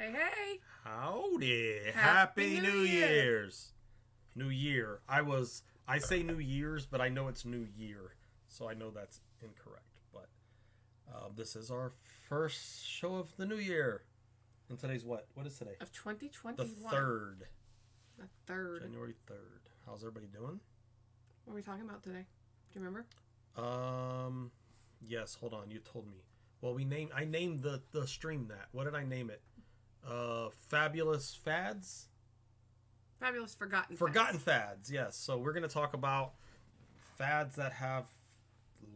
Hey, hey. Howdy. Happy Happy New New Year. Year's. New Year. I say New Year's, but I know it's New Year, so I know that's incorrect. But this is our first show of the new year. And today's what? What is today? Of 2021. The 3rd. The 3rd. January 3rd. How's everybody doing? What are we talking about today? Do you remember? Yes, hold on. You told me. Well, I named the stream that. What did I name it? Fabulous Fads? Fabulous Forgotten Forgotten Fads, yes. So we're going to talk about fads that have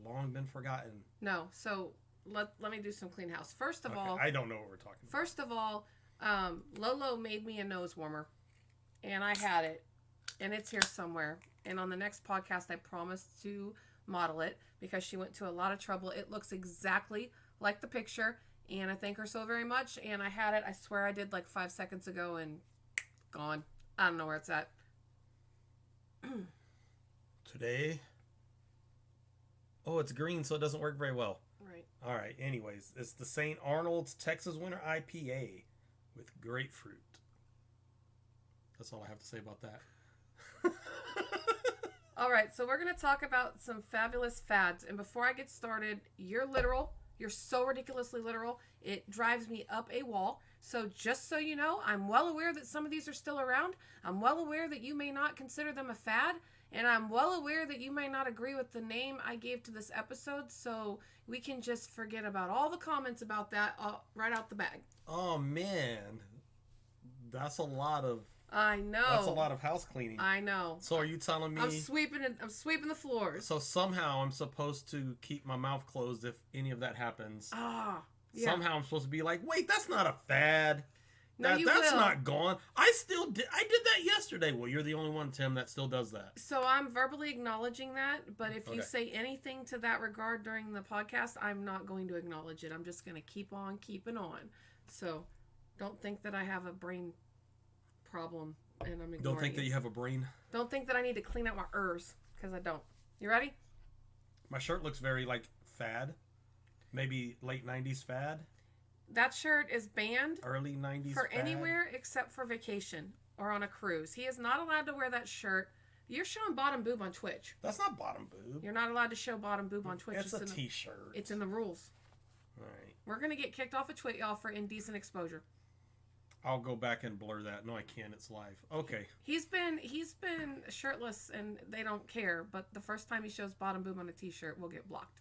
long been forgotten. No, so let me do some clean house. First of all... I don't know what we're talking about. First of all, Lolo made me a nose warmer, and I had it, and it's here somewhere. And on the next podcast, I promised to model it because she went to a lot of trouble. It looks exactly like the picture, and I thank her so very much. And I had it, I swear I did like 5 seconds ago, and gone. I don't know where it's at. Today? Oh, it's green, so it doesn't work very well. Right. All right, anyways, it's the St. Arnold's Texas Winter IPA with grapefruit. That's all I have to say about that. All right, so we're going to talk about some fabulous fads. And before I get started, you're literal. You're so ridiculously literal. It drives me up a wall. So just so you know, I'm well aware that some of these are still around. I'm well aware that you may not consider them a fad. And I'm well aware that you may not agree with the name I gave to this episode. So we can just forget about all the comments about that right out the bag. Oh, man. That's a lot of... I know. That's a lot of house cleaning. I know. So are you telling me... I'm sweeping the floors. So somehow I'm supposed to keep my mouth closed if any of that happens. Ah, yeah. Somehow I'm supposed to be like, wait, that's not a fad. No, That's will. not gone. I did that yesterday. Well, you're the only one, Tim, that still does that. So I'm verbally acknowledging that, but if you Okay. say anything to that regard during the podcast, I'm not going to acknowledge it. I'm just going to keep on keeping on. So don't think that I have a brain problem and I'm ignoring Don't think that you have a brain. Don't think that I need to clean out my ers, because I don't. You ready? My shirt looks very, fad. Maybe late 90s fad. That shirt is banned Early 90s for fad. anywhere except for vacation or on a cruise. He is not allowed to wear that shirt. You're showing bottom boob on Twitch. That's not bottom boob. You're not allowed to show bottom boob on Twitch. It's a t-shirt. It's in the rules. All right. We're going to get kicked off of Twitch, y'all, for indecent exposure. I'll go back and blur that. No, I can't. It's live. Okay. He's been shirtless and they don't care, but the first time he shows bottom boob on a t-shirt, we'll get blocked.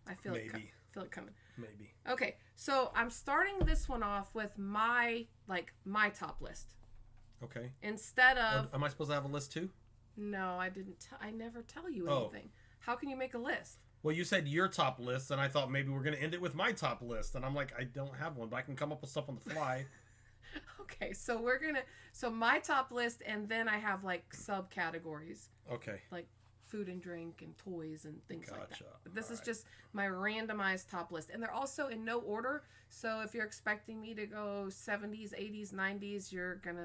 I feel it coming. Maybe. Okay, so I'm starting this one off with my top list. Okay. Instead of... Am I supposed to have a list too? No, I didn't. I never tell you anything. How can you make a list? Well, you said your top list, and I thought maybe we're going to end it with my top list. And I'm like, I don't have one, but I can come up with stuff on the fly. Okay, so so my top list, and then I have subcategories. Okay. Like food and drink and toys and things like that. But this is right. just my randomized top list. And they're also in no order. So if you're expecting me to go 70s, 80s, 90s, we're going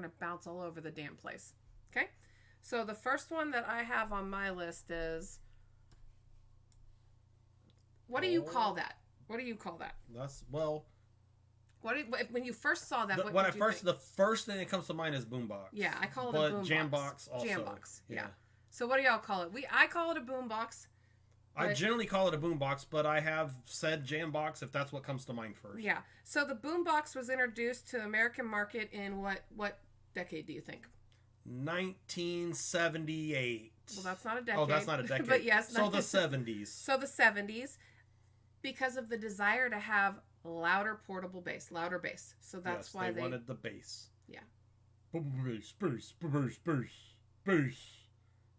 to bounce all over the damn place. Okay? So the first one that I have on my list is, what do you call that? What do you call that? When you first saw that, what did you think? The first thing that comes to mind is boombox. Yeah, I call it a boombox. Jambox also. Jambox, yeah. So what do y'all call it? I call it a boombox. I generally call it a boombox, but I have said Jambox if that's what comes to mind first. Yeah. So the boombox was introduced to the American market in what decade do you think? 1978. Well, that's not a decade. Oh, that's not a decade. But yes. So the 70s. So the 70s, because of the desire to have louder bass. So that's why they wanted the bass. Yeah. Bass.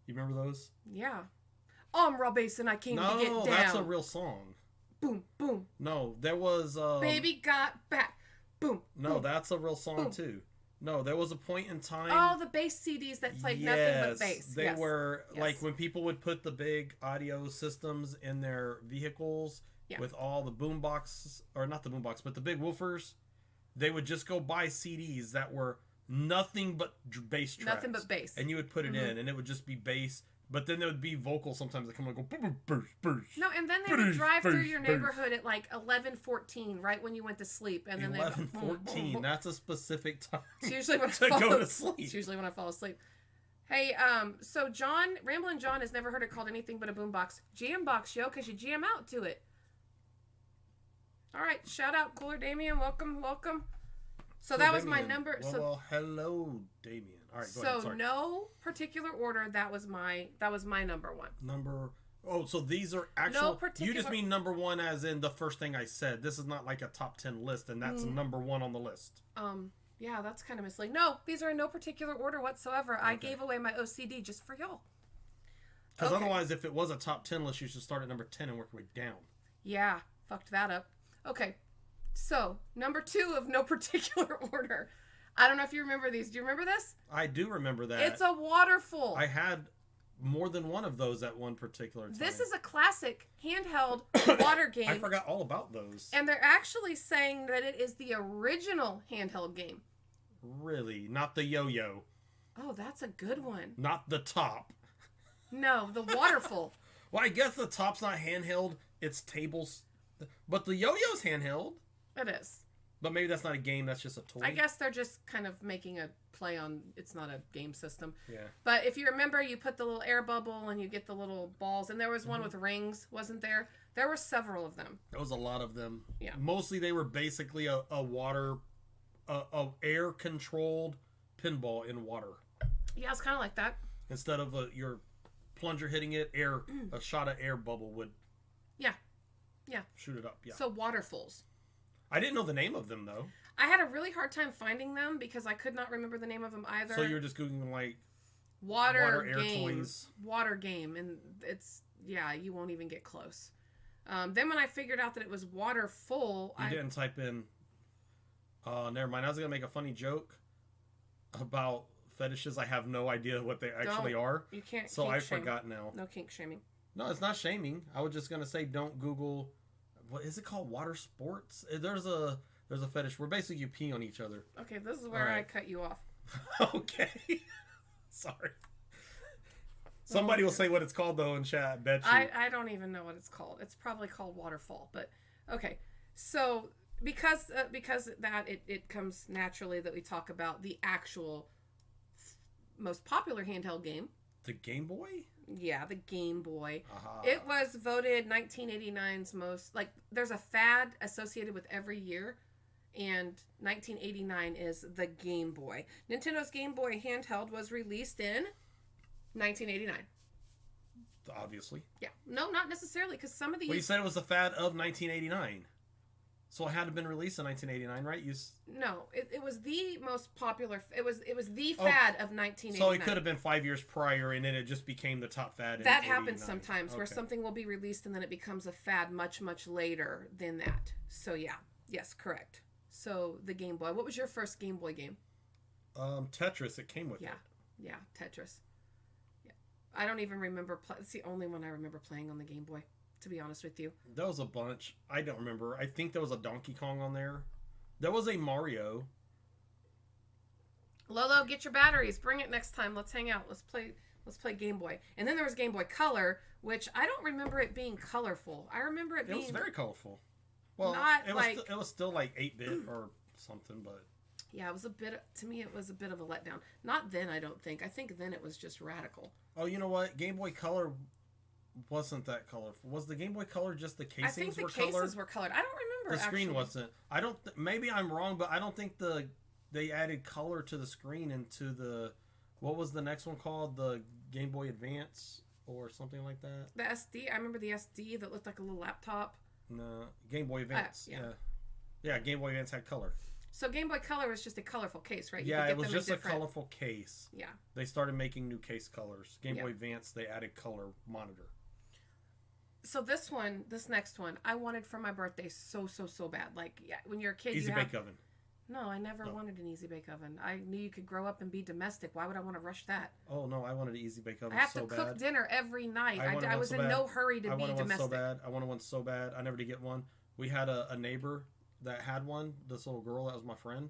You remember those? Yeah. I'm Rob Bass and I came to get down. No, that's a real song. Boom, boom. No, there was... Baby got back. Boom. No, boom, that's a real song boom. Too. No, there was a point in time... Oh, the bass CDs that played nothing but bass. They were... Like when people would put the big audio systems in their vehicles with all the boom boxes... Or not the boom box, but the big woofers. They would just go buy CDs that were... Nothing but bass tracks. Nothing but bass. And you would put it in, and it would just be bass, But then there would be vocals sometimes that come and go, burst. No, and then they would drive through your neighborhood at like 11:14, right when you went to sleep, and then 11:14. That's a specific time. It's usually when to go to sleep. It's usually when I fall asleep. Hey, so Ramblin' John has never heard it called anything but a boombox. Jam box, yo, because you jam out to it. All right, shout out Cooler Damien, welcome. So that was my number. Well, hello, Damien. All right, go ahead. Sorry. No particular order. That was my number one. So these are actual. No particular. You just mean number one as in the first thing I said. This is not like a top 10 list, and that's number one on the list. Yeah, that's kind of misleading. No, these are in no particular order whatsoever. Okay. I gave away my OCD just for y'all. Because otherwise, if it was a top 10 list, you should start at number 10 and work your way down. Yeah, fucked that up. Okay, so number 2 of no particular order. I don't know if you remember these. Do you remember this? I do remember that. It's a waterfall. I had more than one of those at one particular time. This is a classic handheld water game. I forgot all about those. And they're actually saying that it is the original handheld game. Really? Not the yo-yo? Oh, that's a good one. Not the top? No, the waterfall. Well, I guess the top's not handheld. It's tables. But the yo-yo's handheld. It is. But maybe that's not a game. That's just a toy. I guess they're just kind of making a play on. It's not a game system. Yeah. But if you remember, you put the little air bubble and you get the little balls. And there was one with rings, wasn't there? There were several of them. There was a lot of them. Yeah. Mostly they were basically a air controlled pinball in water. Yeah, it's kind of like that. Instead of your plunger hitting it, a shot of air bubble would. Yeah. Shoot it up. Yeah. So waterfalls. I didn't know the name of them though. I had a really hard time finding them because I could not remember the name of them either. So you were just googling like water air game, toys. Water game, and it's you won't even get close. Then when I figured out that it was water full, you didn't type in. Never mind. I was gonna make a funny joke about fetishes. I have no idea what they actually are. You can't. So I forgot now. No kink shaming. No, it's not shaming. I was just gonna say don't Google. What is it called? Water sports? There's a fetish where basically you pee on each other. Okay, this is where I cut you off. Okay. Sorry. Somebody will say what it's called though in chat. I bet you. I don't even know what it's called. It's probably called waterfall. But okay, so because that it comes naturally that we talk about the actual most popular handheld game. The Game Boy? Yeah, the Game Boy. Uh-huh. It was voted 1989's most, there's a fad associated with every year, and 1989 is the Game Boy. Nintendo's Game Boy handheld was released in 1989. Obviously. Yeah. No, not necessarily, because some of these... Well, you said it was the fad of 1989. So it had to have been released in 1989, right? No, it was the most popular. It was the fad of 1989. So it could have been 5 years prior, and then it just became the top fad. That happens sometimes, where something will be released and then it becomes a fad much later than that. So yeah, yes, correct. So the Game Boy. What was your first Game Boy game? Tetris. It came with it. Yeah, Tetris. Yeah, I don't even remember. It's the only one I remember playing on the Game Boy. To be honest with you, there was a bunch. I don't remember. I think there was a Donkey Kong on there. There was a Mario. Lolo, get your batteries. Bring it next time. Let's hang out. Let's play Game Boy. And then there was Game Boy Color, which I don't remember it being colorful. I remember it being. It was very colorful. Well, it was still like 8-bit or something, but. Yeah, it was to me it was a bit of a letdown. Not then, I don't think. I think then it was just radical. Oh, you know what? Game Boy Color wasn't that colorful. Was the Game Boy Color just the casings were colored? I think the cases were colored. I don't remember. The screen wasn't. I don't. Maybe I'm wrong, but I don't think they added color to the screen into the. What was the next one called? The Game Boy Advance or something like that. The SD. I remember the SD that looked like a little laptop. No, Game Boy Advance. Yeah. Game Boy Advance had color. So Game Boy Color was just a colorful case, right? Yeah, it was just a colorful case. Yeah. They started making new case colors. Game Boy Advance, they added color monitor. So this next one, I wanted for my birthday so bad. Like, yeah, when you're a kid, Easy bake oven. No, I never wanted an easy bake oven. I knew you could grow up and be domestic. Why would I want to rush that? Oh no, I wanted an easy bake oven. I have to cook dinner every night. I was in no hurry to be domestic. I wanted one so bad. I never did get one. We had a neighbor that had one. This little girl that was my friend,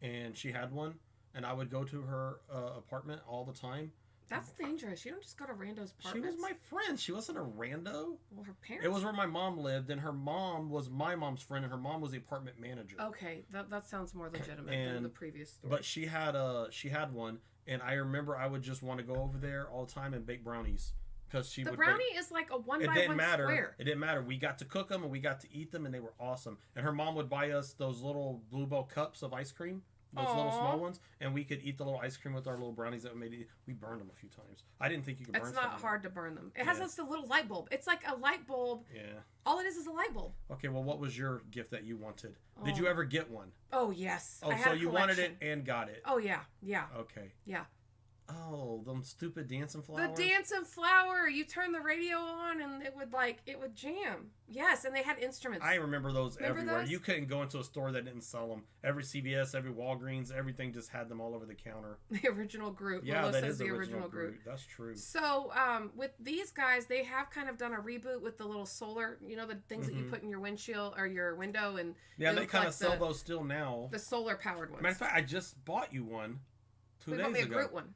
and she had one. And I would go to her apartment all the time. That's dangerous. You don't just go to randos' apartments. She was my friend. She wasn't a rando. Well, her parents. It was where my mom lived, and her mom was my mom's friend, and her mom was the apartment manager. Okay, that sounds more legitimate than the previous story. But she had one, and I remember I would just want to go over there all the time and bake brownies. Because the brownie is like a 1 by 1 square. It didn't matter. We got to cook them and we got to eat them, and they were awesome. And her mom would buy us those little Bluebell cups of ice cream, those little small ones, and we could eat the little ice cream with our little brownies that we made. We burned them a few times. I didn't think you could burn them. It's not hard to burn them. It has just a little light bulb. It's like a light bulb. Yeah. All it is a light bulb. Okay, well, what was your gift that you wanted? Did you ever get one? Oh, yes. Oh, so you wanted it and got it. Oh, yeah. Yeah. Okay. Yeah. Oh, them stupid dancing flowers. The dancing flower. You turn the radio on and it would jam. Yes, and they had instruments. I remember those everywhere. Those? You couldn't go into a store that didn't sell them. Every CVS, every Walgreens, everything just had them all over the counter. The original Groot. Yeah, Lolo that says is the original Groot. That's true. So, with these guys, they have kind of done a reboot with the little solar, the things that you put in your windshield or your window, and yeah, they kind of sell those still now. The solar powered ones. Matter of fact, I just bought you one 2 days ago. We bought me a Groot one.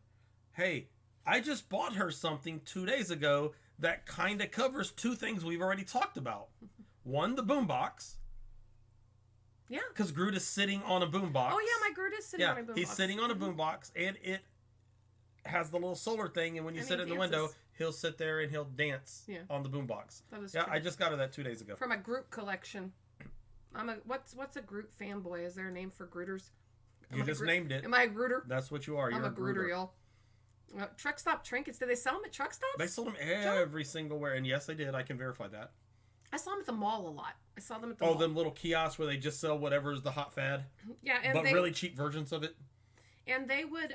Hey, I just bought her something 2 days ago that kind of covers two things we've already talked about. One, the boombox. Yeah. Because Groot is sitting on a boombox. Oh, yeah, my Groot is sitting on a boombox. He's sitting on a boombox, and it has the little solar thing, and when you sit in the window, he'll sit there and he'll dance on the boombox. That is true. I just got her that 2 days ago. For my Groot collection. What's a Groot fanboy? Is there a name for Grooters? You just named it. Am I a Grooter? That's what you are. You're I'm a Grooter, y'all. Truck stop trinkets. Did they sell them at truck stops? They sold them every single where, and yes, they did. I can verify that. I saw them at the mall a lot. I saw them at the mall. Oh, them little kiosks where they just sell whatever's the hot fad. Yeah, but really cheap versions of it. And they would,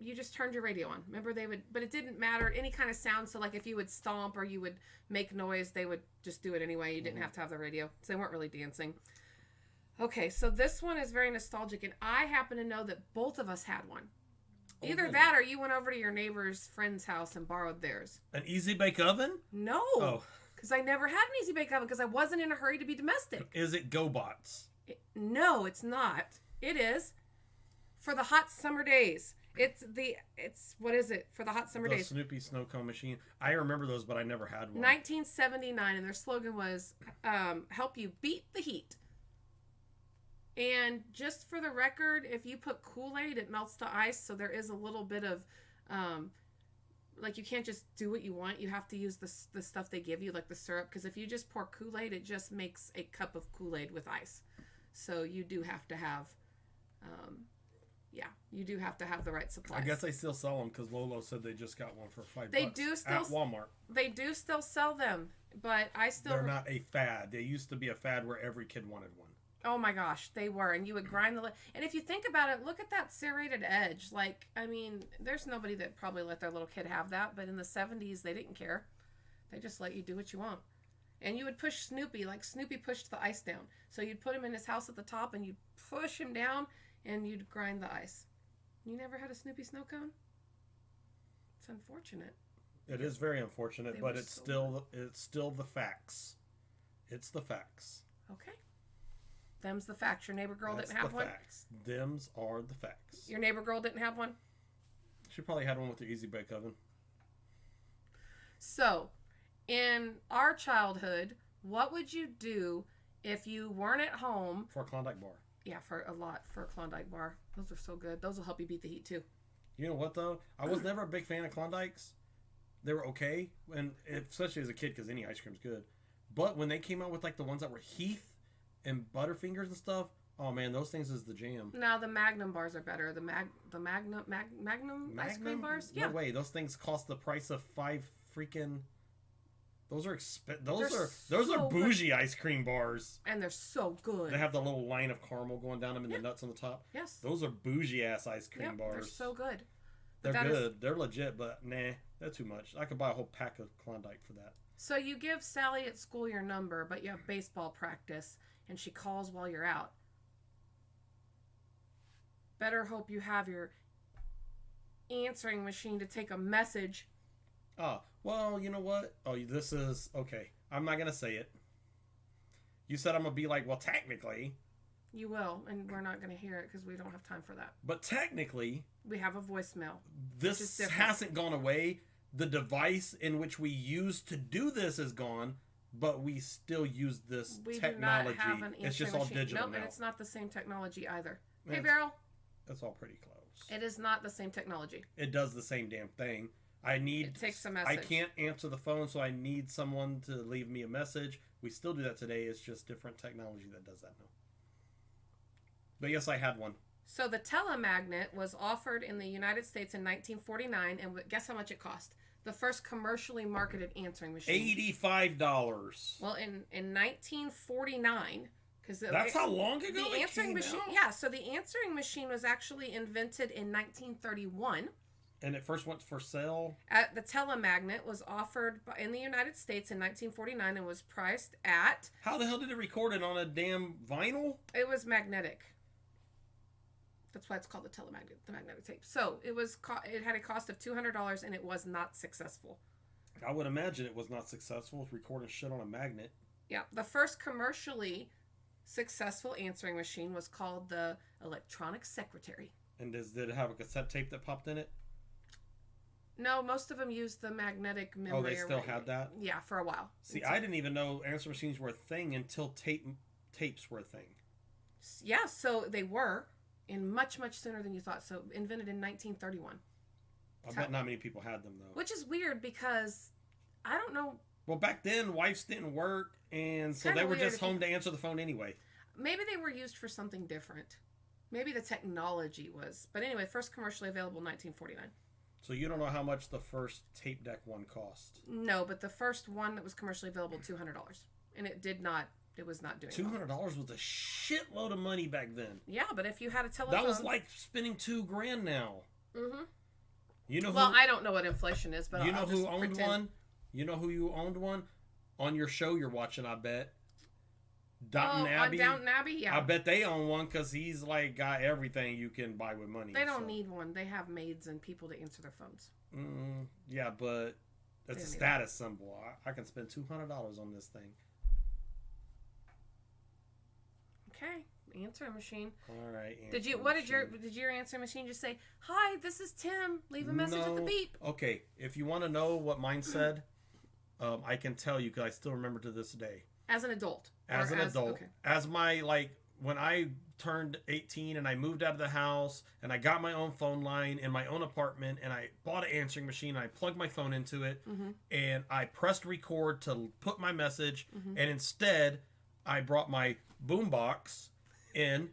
you just turned your radio on. Remember, they would, but it didn't matter any kind of sound. So, like, if you would stomp or you would make noise, they would just do it anyway. You didn't have to have the radio. So they weren't really dancing. Okay, so this one is very nostalgic, and I happen to know that both of us had one. Either that or you went over to your neighbor's friend's house and borrowed theirs. An Easy Bake Oven? No. Oh. Because I never had an Easy Bake Oven because I wasn't in a hurry to be domestic. Is it GoBots? No, it's not. It is for the hot summer days. What is it? For the hot summer days. The Snoopy snow cone machine. I remember those, but I never had one. 1979, and their slogan was, help you beat the heat. And just for the record, if you put Kool-Aid, it melts the ice. So there is a little bit of, you can't just do what you want. You have to use the stuff they give you, like the syrup. Because if you just pour Kool-Aid, it just makes a cup of Kool-Aid with ice. So you do have to have, you do have to have the right supplies. I guess they still sell them because Lolo said they just got one for $5 at Walmart. They do still sell them, but they're not a fad. They used to be a fad where every kid wanted one. Oh my gosh, they were. And you would grind and if you think about it, look at that serrated edge. There's nobody that probably let their little kid have that, but in the 70s, they didn't care. They just let you do what you want. And you would push Snoopy, like Snoopy pushed the ice down. So you'd put him in his house at the top, and you'd push him down, and you'd grind the ice. You never had a Snoopy snow cone? It's unfortunate. It is very unfortunate, but it's still the facts. It's the facts. Okay. Them's the facts. Your neighbor girl didn't have one? Facts. Them's are the facts. Your neighbor girl didn't have one? She probably had one with the Easy Bake Oven. So, in our childhood, what would you do if you weren't at home? For a Klondike bar. Yeah, for a Klondike bar. Those are so good. Those will help you beat the heat, too. You know what, though? I was never a big fan of Klondikes. They were okay, and especially as a kid, because any ice cream's good. But when they came out with, the ones that were Heath and Butterfingers and stuff, oh man, those things is the jam. No, the Magnum bars are better. The Magnum ice cream bars? Yeah. No way, those things cost the price of 5 freaking... Those are bougie ice cream bars. And they're so good. They have the little line of caramel going down them and the nuts on the top. Yes. Those are bougie ass ice cream bars. They're so good. They're good. They're legit, but nah, that's too much. I could buy a whole pack of Klondike for that. So you give Sally at school your number, but you have baseball practice, and she calls while you're out. Better hope you have your answering machine to take a message. Oh, well, you know what? Oh, this is... Okay, I'm not going to say it. You said I'm going to be like, well, technically. You will, and we're not going to hear it because we don't have time for that. But technically, we have a voicemail. This hasn't gone away. The device in which we used to do this is gone, but we still use this technology. Do not have an it's just all digital now. And it's not the same technology either. Hey, Beryl. That's all pretty close. It is not the same technology. It does the same damn thing. It takes a message. I can't answer the phone, so I need someone to leave me a message. We still do that today. It's just different technology that does that now. But yes, I had one. So the telemagnet was offered in the United States in 1949, and guess how much it cost? The first commercially marketed answering machine. $85. Well, in 1949, because that's how long ago the answering machine. Out? Yeah, so the answering machine was actually invented in 1931. And it first went for sale? The telemagnet was offered in the United States in 1949 and was priced at... How the hell did it record it on a damn vinyl? It was magnetic. That's why it's called the magnetic tape. So it had a cost of $200 and it was not successful. I would imagine it was not successful with recording shit on a magnet. Yeah, the first commercially successful answering machine was called the electronic secretary. And did it have a cassette tape that popped in it? No, most of them used the magnetic memory. Oh, they still had that? Yeah, for a while. See, I didn't even know answer machines were a thing until tapes were a thing. Yeah, so they were, and much, much sooner than you thought. So invented in 1931. I bet not many people had them, though. Which is weird because, I don't know. Well, back then, wives didn't work, and so they were just home to answer the phone anyway. Maybe they were used for something different. Maybe the technology was. But anyway, first commercially available in 1949. So you don't know how much the first tape deck one cost? No, but the first one that was commercially available, $200. And it was not doing $200 was a shitload of money back then. Yeah, but if you had a telephone... That was like spending $2,000 now. Mm-hmm. You know I don't know what inflation is, but you know who owned one? You know who you owned one? On your show you're watching, I bet. Downton Abbey. On Downton Abbey, yeah. I bet they own one because he's like got everything you can buy with money. They don't need one. They have maids and people to answer their phones. Yeah, but it's a status symbol. I can spend $200 on this thing. Okay, answering machine. All right. Did your answering machine just say, "Hi, this is Tim. Leave a message at the beep"? Okay, if you want to know what mine said, I can tell you because I still remember to this day. As an adult. Okay. As my, when I turned 18 and I moved out of the house and I got my own phone line in my own apartment and I bought an answering machine and I plugged my phone into it and I pressed record to put my message and instead I brought my boombox in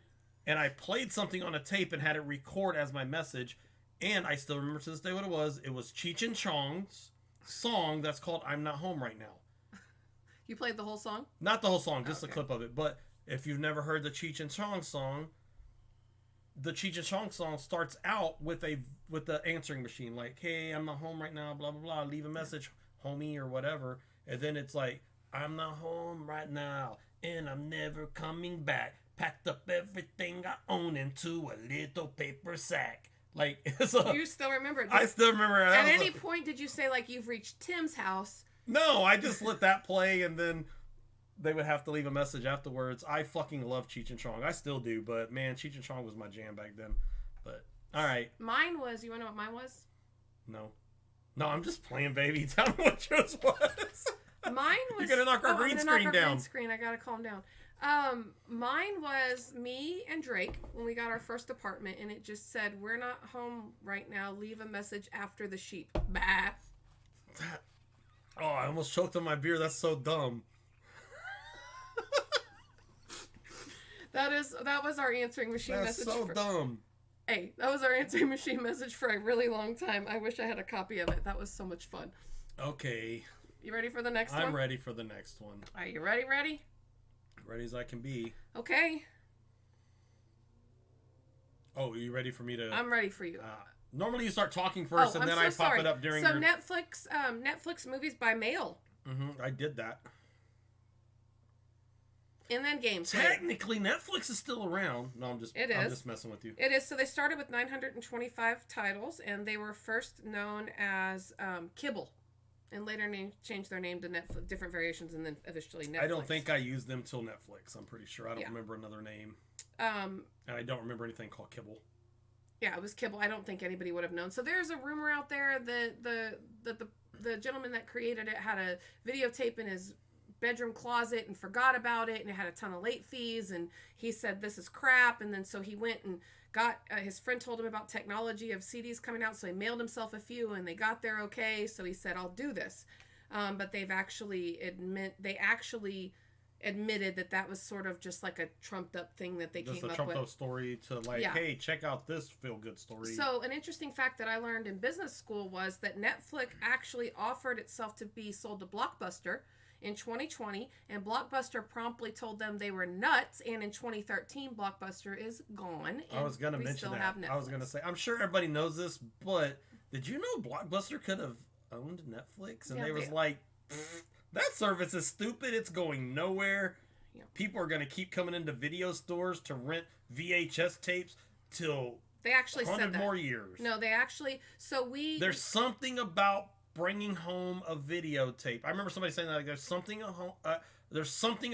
and I played something on a tape and had it record as my message, and I still remember to this day what it was. It was Cheech and Chong's song that's called I'm Not Home Right Now. You played the whole song? Not the whole song, just a clip of it. But if you've never heard the Cheech and Chong song, the Cheech and Chong song starts out with the answering machine, like, "Hey, I'm not home right now, blah, blah, blah, leave a message, homie," or whatever. And then it's like, "I'm not home right now, and I'm never coming back. Packed up everything I own into a little paper sack." Like, you still remember it? I still remember it. At any point, did you say, like, you've reached Tim's house? No, I just let that play, and then they would have to leave a message afterwards. I fucking love Cheech and Chong. I still do, but man, Cheech and Chong was my jam back then. But, all right. Mine was, you want to know what mine was? No, I'm just playing, baby. Tell me what yours was. Mine was... You're going to knock our green screen down. Green screen. I got to calm down. Mine was me and Drake when we got our first apartment, and it just said, "We're not home right now. Leave a message after the sheep." Bah. Oh, I almost choked on my beer. That's so dumb. That was our answering machine message. That's so dumb. Hey, that was our answering machine message for a really long time. I wish I had a copy of it. That was so much fun. Okay. You ready for the next one? I'm ready for the next one. Are you ready? Ready as I can be. Okay. Oh, are you ready for me to... I'm ready for you. Normally you start talking first, and then I pop it up during your... Netflix movies by mail. I did that. And then games. Technically, Netflix is still around. No, I'm just messing with you. It is. So they started with 925 titles, and they were first known as Kibble. And later changed their name to Netflix, different variations, and then eventually Netflix. I don't think I used them till Netflix. I'm pretty sure. I don't remember another name. And I don't remember anything called Kibble. Yeah, it was Kibble. I don't think anybody would have known. So there's a rumor out there that the gentleman that created it had a videotape in his bedroom closet and forgot about it, and it had a ton of late fees, and he said this is crap. And then so he went and got his friend told him about technology of CDs coming out, so he mailed himself a few, and they got there okay. So he said, I'll do this. But they actually admitted that was sort of just like a trumped up thing that they just came up with. Just a trumped up story to like, hey, check out this feel good story. So an interesting fact that I learned in business school was that Netflix actually offered itself to be sold to Blockbuster in 2020, and Blockbuster promptly told them they were nuts, and in 2013 Blockbuster is gone. I was going to mention that. I was going to say, I'm sure everybody knows this, but did you know Blockbuster could have owned Netflix? And they was like, that service is stupid. It's going nowhere. Yeah. People are going to keep coming into video stores to rent VHS tapes till they actually 100 said that. more years. No, they actually. So there's something about bringing home a videotape. I remember somebody saying that like, there's something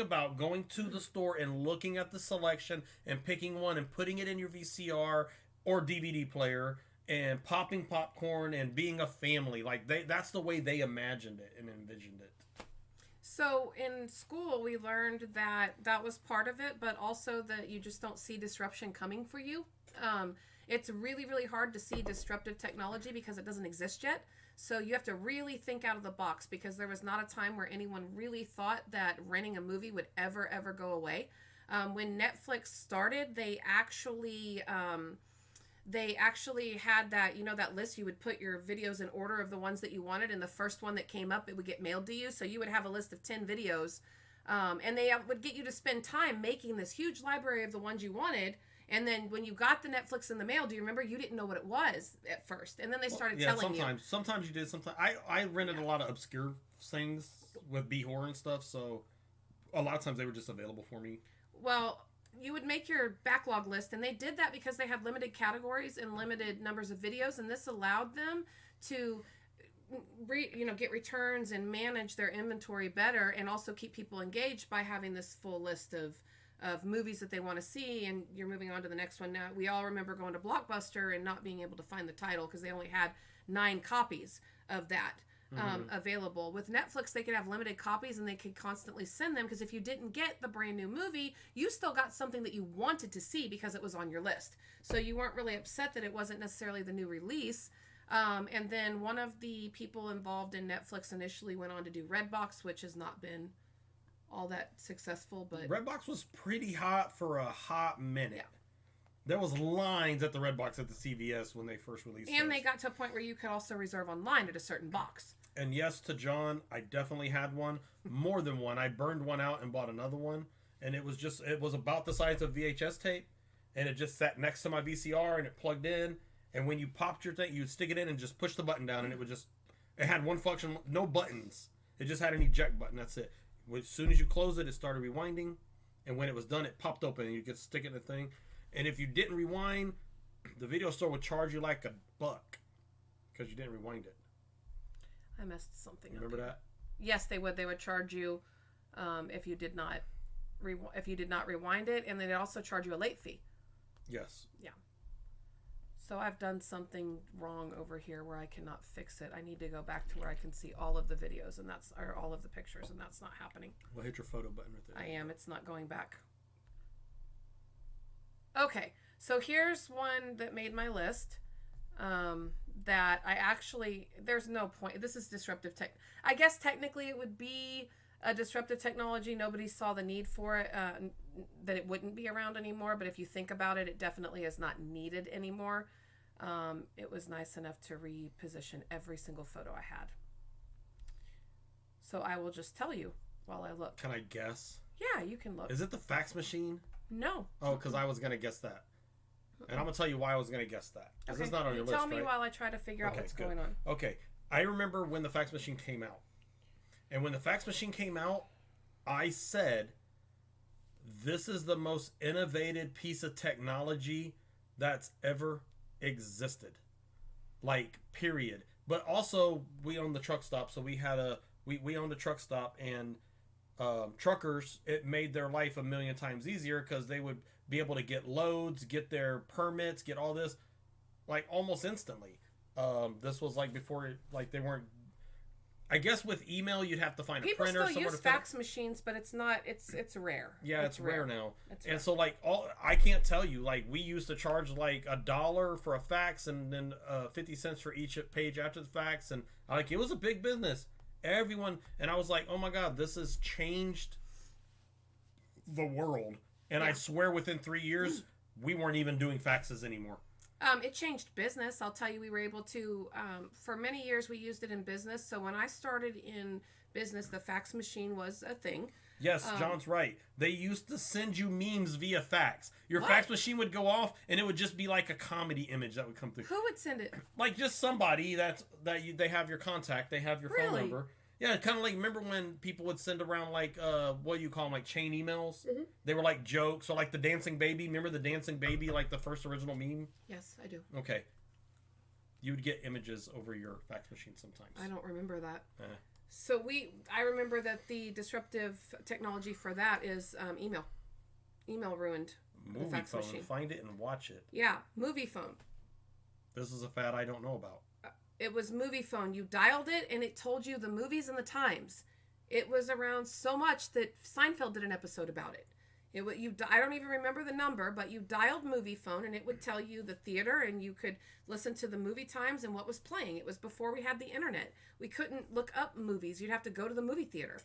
about going to the store and looking at the selection and picking one and putting it in your VCR or DVD player and popping popcorn and being a family. Like that's the way they imagined it and envisioned it. So in school, we learned that was part of it, but also that you just don't see disruption coming for you. It's really, really hard to see disruptive technology because it doesn't exist yet. So you have to really think out of the box, because there was not a time where anyone really thought that renting a movie would ever go away. When Netflix started, they actually had that, that list. You would put your videos in order of the ones that you wanted, and the first one that came up, it would get mailed to you. So you would have a list of 10 videos, and they would get you to spend time making this huge library of the ones you wanted. And then when you got the Netflix in the mail, do you remember, you didn't know what it was at first, and then they started telling you. Sometimes you did. Sometimes I rented a lot of obscure things with B-horror and stuff, so a lot of times they were just available for me. Well, you would make your backlog list, and they did that because they had limited categories and limited numbers of videos, and this allowed them to get returns and manage their inventory better, and also keep people engaged by having this full list of movies that they want to see. And you're moving on to the next one now. We all remember going to Blockbuster and not being able to find the title because they only had 9 copies of that available. With Netflix, they could have limited copies, and they could constantly send them, because if you didn't get the brand new movie, you still got something that you wanted to see because it was on your list. So you weren't really upset that it wasn't necessarily the new release. And then one of the people involved in Netflix initially went on to do Redbox, which has not been all that successful, but Redbox was pretty hot for a hot minute. Yeah. There was lines at the Redbox at the CVS when they first released and those. They got to a point where you could also reserve online at a certain box. And yes, to John, I definitely had one, more than one. I burned one out and bought another one, and it was about the size of VHS tape, and it just sat next to my VCR, and it plugged in, and when you popped your thing, you'd stick it in and just push the button down, and it had one function, no buttons. It just had an eject button, that's it. As soon as you close it, it started rewinding, and when it was done, it popped open, and you could stick it in the thing. And if you didn't rewind, the video store would charge you like $1 because you didn't rewind it. I messed something up. Remember that? Yes, they would. They would charge you if you did not rewind it, and they'd also charge you a late fee. Yes. Yeah. So I've done something wrong over here where I cannot fix it. I need to go back to where I can see all of the videos, or all of the pictures, and that's not happening. Well, hit your photo button right there. I am. It's not going back. Okay, so here's one that made my list. That I actually, there's no point. This is disruptive tech. I guess technically it would be a disruptive technology. Nobody saw the need for it, that it wouldn't be around anymore. But if you think about it, it definitely is not needed anymore. It was nice enough to reposition every single photo I had. So I will just tell you while I look. Can I guess? Yeah, you can look. Is it the fax machine? No. Oh, because I was going to guess that. And I'm going to tell you why I was going to guess that. Because it's not on your list, Tell me right? while I try to figure out what's going on. Okay. I remember when the fax machine came out. And when the fax machine came out, I said, this is the most innovative piece of technology that's ever existed. Like, period. But also, we owned the truck stop, so we had we owned a truck stop, and truckers, it made their life a million times easier because they would be able to get loads, get their permits, get all this like almost instantly. This was like before, like they weren't. I guess with email, you'd have to find a printer. People still use fax machines, but it's not. It's rare. Yeah, it's rare now. It's and rare. so like I can't tell you. Like we used to charge like $1 for a fax, and then 50 cents for each page after the fax, and like it was a big business. Everyone, and I was like, oh my god, this has changed the world. And I swear, within 3 years, we weren't even doing faxes anymore. It changed business. I'll tell you, we were able to, for many years, we used it in business. So when I started in business, the fax machine was a thing. Yes, John's right. They used to send you memes via fax. Your What? fax machine would go off, and it would just be like a comedy image that would come through. Who would send it? Like just somebody they have your contact, they have your phone Really? number. Yeah, kind of like, remember when people would send around like what do you call them, like chain emails? Mhm. They were like jokes, or like the dancing baby. Remember the dancing baby, like the first original meme? Yes, I do. Okay. You would get images over your fax machine sometimes. I don't remember that. Eh. So I remember that the disruptive technology for that is email. Email ruined the Movie fax phone. machine. Find it and watch it. Yeah, movie phone. This is a fad I don't know about. It was movie phone. You dialed it and it told you the movies and the times. It was around so much that Seinfeld did an episode about it. I don't even remember the number, but you dialed movie phone and it would tell you the theater, and you could listen to the movie times and what was playing. It was before we had the internet. We couldn't look up movies. You'd have to go to the movie theater.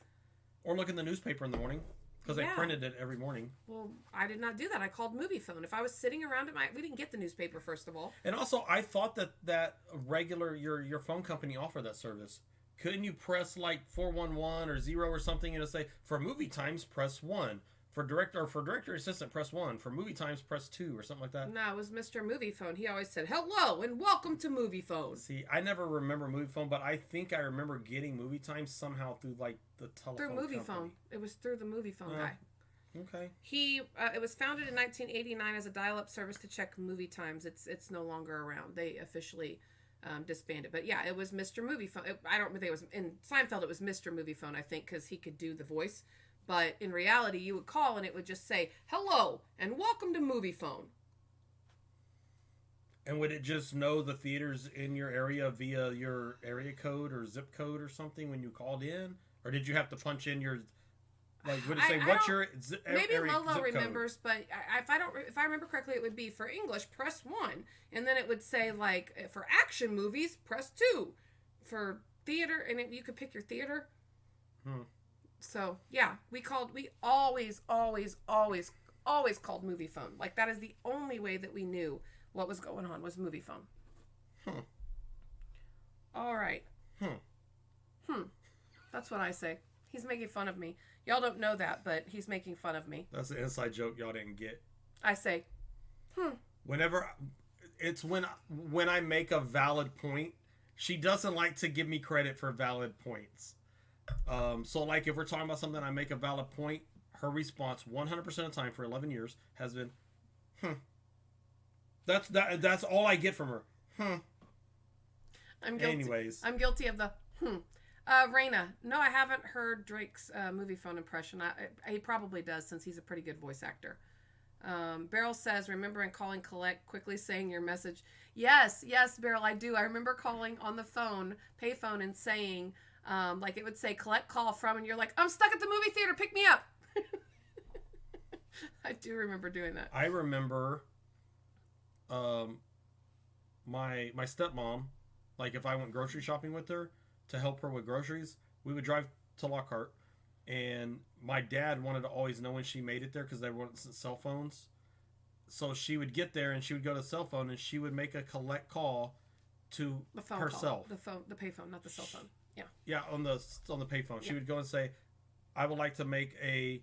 Or look in the newspaper in the morning, because they Yeah. printed it every morning. Well, I did not do that. I called movie phone. If I was sitting around we didn't get the newspaper, first of all. And also, I thought that regular your phone company offered that service. Couldn't you press like 411 or 0 or something, and it'll say for movie times press 1, for director assistant press 1, for movie times press 2 or something like that? No, it was Mr. Movie Phone. He always said, "Hello and welcome to Movie Phone." See, I never remember movie phone, but I think I remember getting movie times somehow through like the telephone Through Movie company. Phone. It was through the Movie Phone guy. Okay. It was founded in 1989 as a dial-up service to check movie times. It's no longer around. They officially disbanded. But yeah, it was Mr. Movie Phone. I don't think it was in Seinfeld. It was Mr. Movie Phone, I think, because he could do the voice. But in reality, you would call and it would just say, "Hello and welcome to Movie Phone." And would it just know the theaters in your area via your area code or zip code or something when you called in? Or did you have to punch in your, like, would it say, what's your Maybe area Lolo zip code? remembers, but if I remember correctly, it would be for English, press 1. And then it would say, like, for action movies, press 2. For theater, and you could pick your theater. So, yeah, we always called Movie Phone. Like, that is the only way that we knew what was going on, was Movie Phone. All right. That's what I say. He's making fun of me. Y'all don't know that, but he's making fun of me. That's an inside joke y'all didn't get. I say, Whenever, it's when I make a valid point, she doesn't like to give me credit for valid points. So like if we're talking about something, I make a valid point, her response 100% of the time for 11 years has been, That's all I get from her. I'm guilty. Anyways. I'm guilty of the Raina. No, I haven't heard Drake's Movie Phone impression. He probably does, since he's a pretty good voice actor. Beryl says, remembering calling collect, quickly saying your message. Yes, Beryl, I do. I remember calling on the phone, payphone, and saying, like it would say collect call from, and you're like, I'm stuck at the movie theater, pick me up. I do remember doing that. I remember my stepmom, like if I went grocery shopping with her to help her with groceries, we would drive to Lockhart, and my dad wanted to always know when she made it there because there weren't cell phones. So she would get there and she would go to the cell phone and she would make a collect call to The phone herself. call. The payphone, not the cell phone. Yeah. Yeah, on the payphone. She would go and say, I would like to make a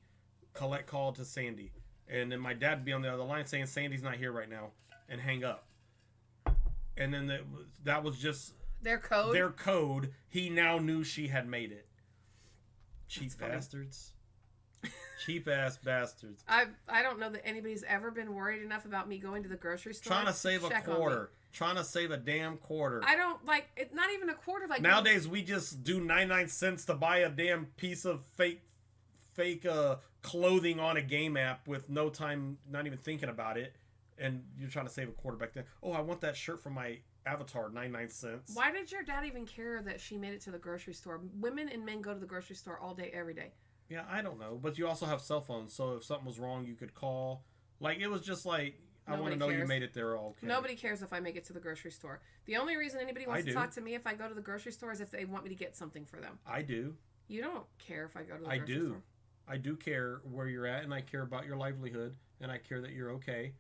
collect call to Sandy. And then my dad would be on the other line saying, Sandy's not here right now, and hang up. And then that was just Their code. He now knew she had made it. Cheap That's funny. bastards. Cheap ass bastards. I don't know that anybody's ever been worried enough about me going to the grocery store. Trying to save a check on me. quarter. Trying to save a damn quarter. I don't like it. Not even a quarter. Like Nowadays, we just do 99 cents to buy a damn piece of fake fake clothing on a game app with no time, not even thinking about it, and you're trying to save a quarter back then. Oh, I want that shirt from my avatar, 99 cents. Why did your dad even care that she made it to the grocery store? Women and men go to the grocery store all day, every day. Yeah, I don't know. But you also have cell phones, so if something was wrong, you could call. Like, it was just like, I want to know you made it there all okay. Nobody cares if I make it to the grocery store. The only reason anybody wants to talk to me if I go to the grocery store is if they want me to get something for them. I do. You don't care if I go to the grocery store. I do care where you're at, and I care about your livelihood, and I care that you're okay.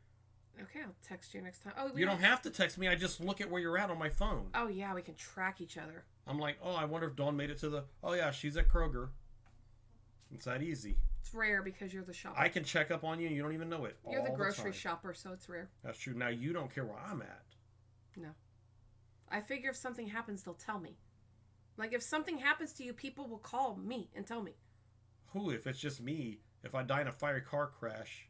Okay, I'll text you next time. Oh, you don't have to text me. I just look at where you're at on my phone. Oh, yeah, we can track each other. I'm like, oh, I wonder if Dawn made it to the... Oh, yeah, she's at Kroger. It's that easy. It's rare because you're the shopper. I can check up on you and you don't even know it. You're the grocery shopper, so it's rare. That's true. Now, you don't care where I'm at. No. I figure if something happens, they'll tell me. Like, if something happens to you, people will call me and tell me. Who? If it's just me, if I die in a fiery car crash,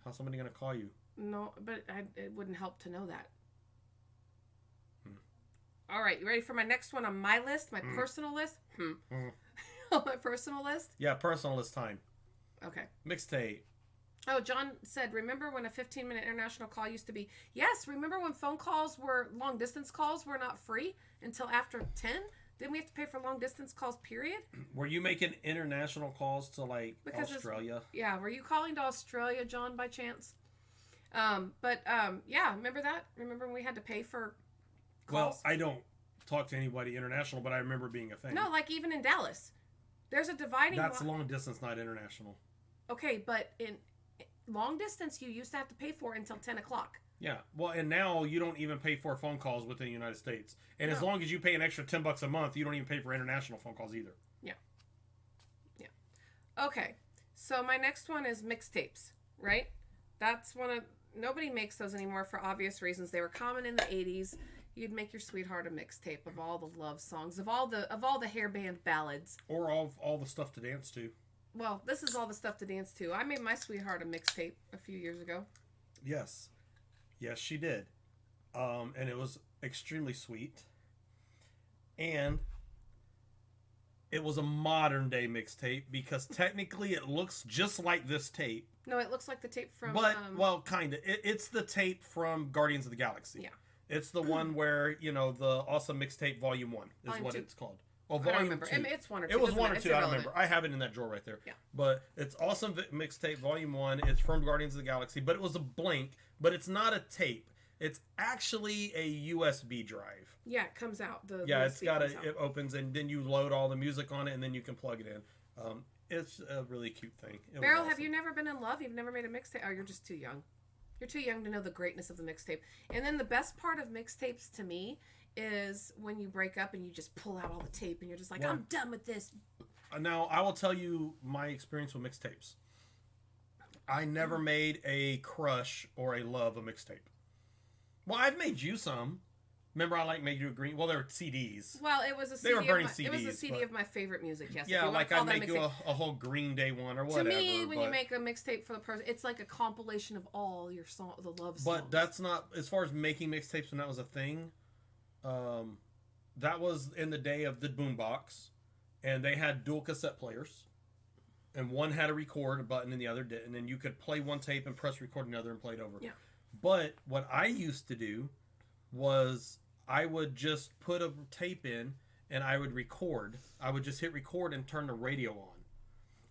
how's somebody going to call you? No, but it wouldn't help to know that. All right, you ready for my next one on my list? My personal list? On my personal list? Yeah, personal list time. Okay. Mixtape. Oh, John said, remember when a 15-minute international call used to be... Yes, remember when phone calls were... Long-distance calls were not free until after 10? Didn't we have to pay for long-distance calls, period? Were you making international calls to, like, Australia? Yeah, were you calling to Australia, John, by chance? Yeah, remember that? Remember when we had to pay for calls? Well, I don't talk to anybody international, but I remember being a thing. No, like even in Dallas. There's a dividing line. That's long distance, not international. Okay, but in long distance, you used to have to pay for it until 10 o'clock. Yeah, well, and now you don't even pay for phone calls within the United States. And as long as you pay an extra $10 a month, you don't even pay for international phone calls either. Yeah. Yeah. Okay, so my next one is mixtapes, right? That's one of... Nobody makes those anymore for obvious reasons. They were common in the 80s. You'd make your sweetheart a mixtape of all the love songs, of all the hairband ballads. Or all the stuff to dance to. Well, this is all the stuff to dance to. I made my sweetheart a mixtape a few years ago. Yes. Yes, she did. And it was extremely sweet. And it was a modern day mixtape because technically it looks just like this tape. No, it looks like the tape from... But, well, kind of. It's the tape from Guardians of the Galaxy. Yeah. It's the one where, the Awesome Mixtape Volume 1 is volume what 2. It's called. Well, Volume 2. It's 1 or 2. It was 1 or 2, I don't remember. I have it in that drawer right there. Yeah. But it's Awesome Mixtape Volume 1. It's from Guardians of the Galaxy. But it was a blank. But it's not a tape. It's actually a USB drive. Yeah, it comes out. It opens, and then you load all the music on it, and then you can plug it in. It's a really cute thing. Beryl, have you never been in love? You've never made a mixtape? Oh, you're just too young. You're too young to know the greatness of the mixtape. And then the best part of mixtapes to me is when you break up and you just pull out all the tape and you're just like, I'm done with this. Now, I will tell you my experience with mixtapes. I never made a crush or a love a mixtape. Well, I've made you some. Remember, I made you a green. Well, they were CDs. Well, it was a CD. They were burning CDs. It was a CD of my favorite music. Yes. Yeah, like I make you a whole Green Day one or whatever. To me, when you make a mixtape for the person, it's like a compilation of all your the love songs. But that's not as far as making mixtapes when that was a thing. That was in the day of the boombox, and they had dual cassette players, and one had a record button and the other didn't, and you could play one tape and press record another and play it over. Yeah. But what I used to do was I would just put a tape in and I would record. I would just hit record and turn the radio on.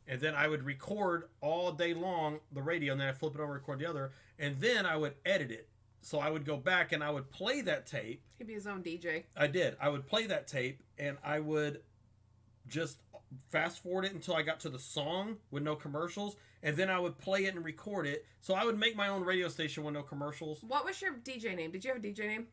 And then I would record all day long the radio, and then I'd flip it over and record the other. And then I would edit it. So I would go back and I would play that tape. He'd be his own DJ. I did. I would play that tape and I would just fast forward it until I got to the song with no commercials. And then I would play it and record it. So I would make my own radio station with no commercials. What was your DJ name? Did you have a DJ name?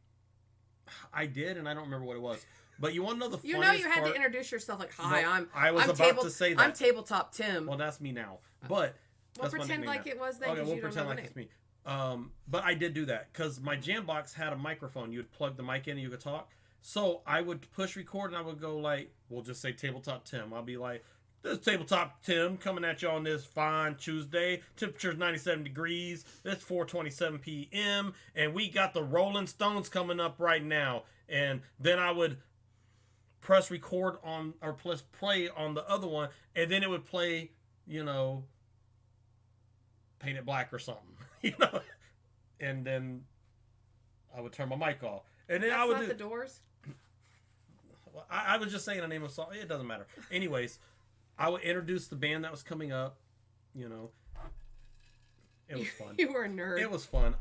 I did, and I don't remember what it was. But you want to know the funniest part? You had to introduce yourself like, hi, no, I'm about to say that. I'm Tabletop Tim. Well, that's me now. But we'll pretend like it was then. Okay, we'll pretend like it's me. But I did do that because my Jambox had a microphone. You would plug the mic in and you could talk. So I would push record and I would go like, we'll just say Tabletop Tim. I'll be like, this is Tabletop Tim coming at you on this fine Tuesday. Temperature's 97 degrees. It's 4:27 p.m. And we got the Rolling Stones coming up right now. And then I would press record on, or press play on the other one. And then it would play you know, paint it black or something, and then I would turn my mic off, and then That's I would not the Doors. I was just saying the name of a song. It doesn't matter. Anyways, I would introduce the band that was coming up. It was fun. You were a nerd. It was fun.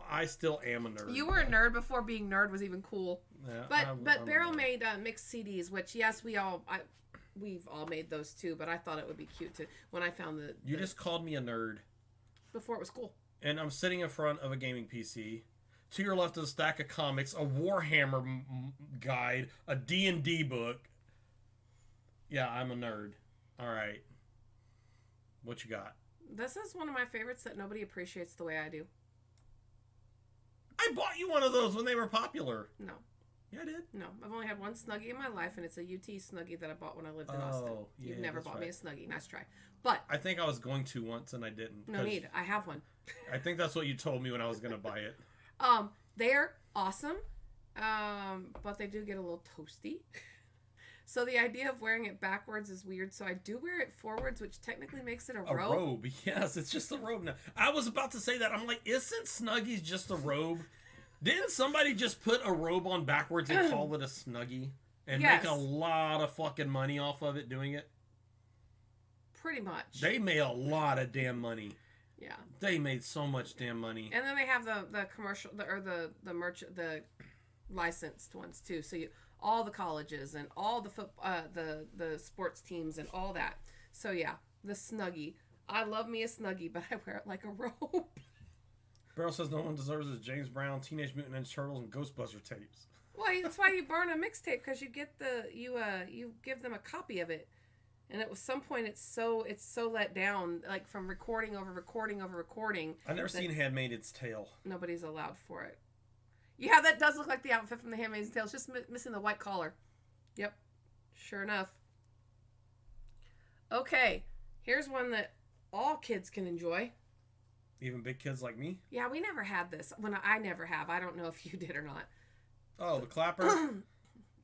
I still am a nerd. You were a nerd before being nerd was even cool. Yeah, But Beryl made mixed CDs, which yes, we've all made those too. But I thought it would be cute to when I found You just called me a nerd before it was cool. And I'm sitting in front of a gaming PC. To your left is a stack of comics, a Warhammer guide, a D&D book. Yeah, I'm a nerd. All right. What you got? This is one of my favorites that nobody appreciates the way I do. I bought you one of those when they were popular. No. Yeah, I did. No. I've only had one Snuggie in my life, and it's a UT Snuggie that I bought when I lived in Austin. You've never bought me a Snuggie. Nice try. But I think I was going to once, and I didn't. No need. I have one. I think that's what you told me when I was going to buy it. They're awesome, but they do get a little toasty. So the idea of wearing it backwards is weird. So I do wear it forwards, which technically makes it a robe. A robe, yes. It's just a robe now. I was about to say that. I'm like, isn't Snuggies just a robe? Didn't somebody just put a robe on backwards and call it a Snuggie? And make a lot of fucking money off of it doing it? Pretty much. They made a lot of damn money. Yeah. They made so much damn money. And then they have the commercial, the licensed ones too. So all the colleges and all the sports teams and all that. So yeah, the Snuggie. I love me a Snuggie, but I wear it like a robe. Beryl says no one deserves his James Brown, Teenage Mutant Ninja Turtles, and Ghostbuster tapes. Well, that's why you burn a mixtape, because you get you give them a copy of it. And at some point, it's so let down, like from recording over recording over recording. I've never seen Handmaid's Tale. Nobody's allowed for it. Yeah, that does look like the outfit from the Handmaid's Tale. It's just missing the white collar. Yep, sure enough. Okay, here's one that all kids can enjoy. Even big kids like me? Yeah, we never had this. I never have. I don't know if you did or not. Oh, the clapper?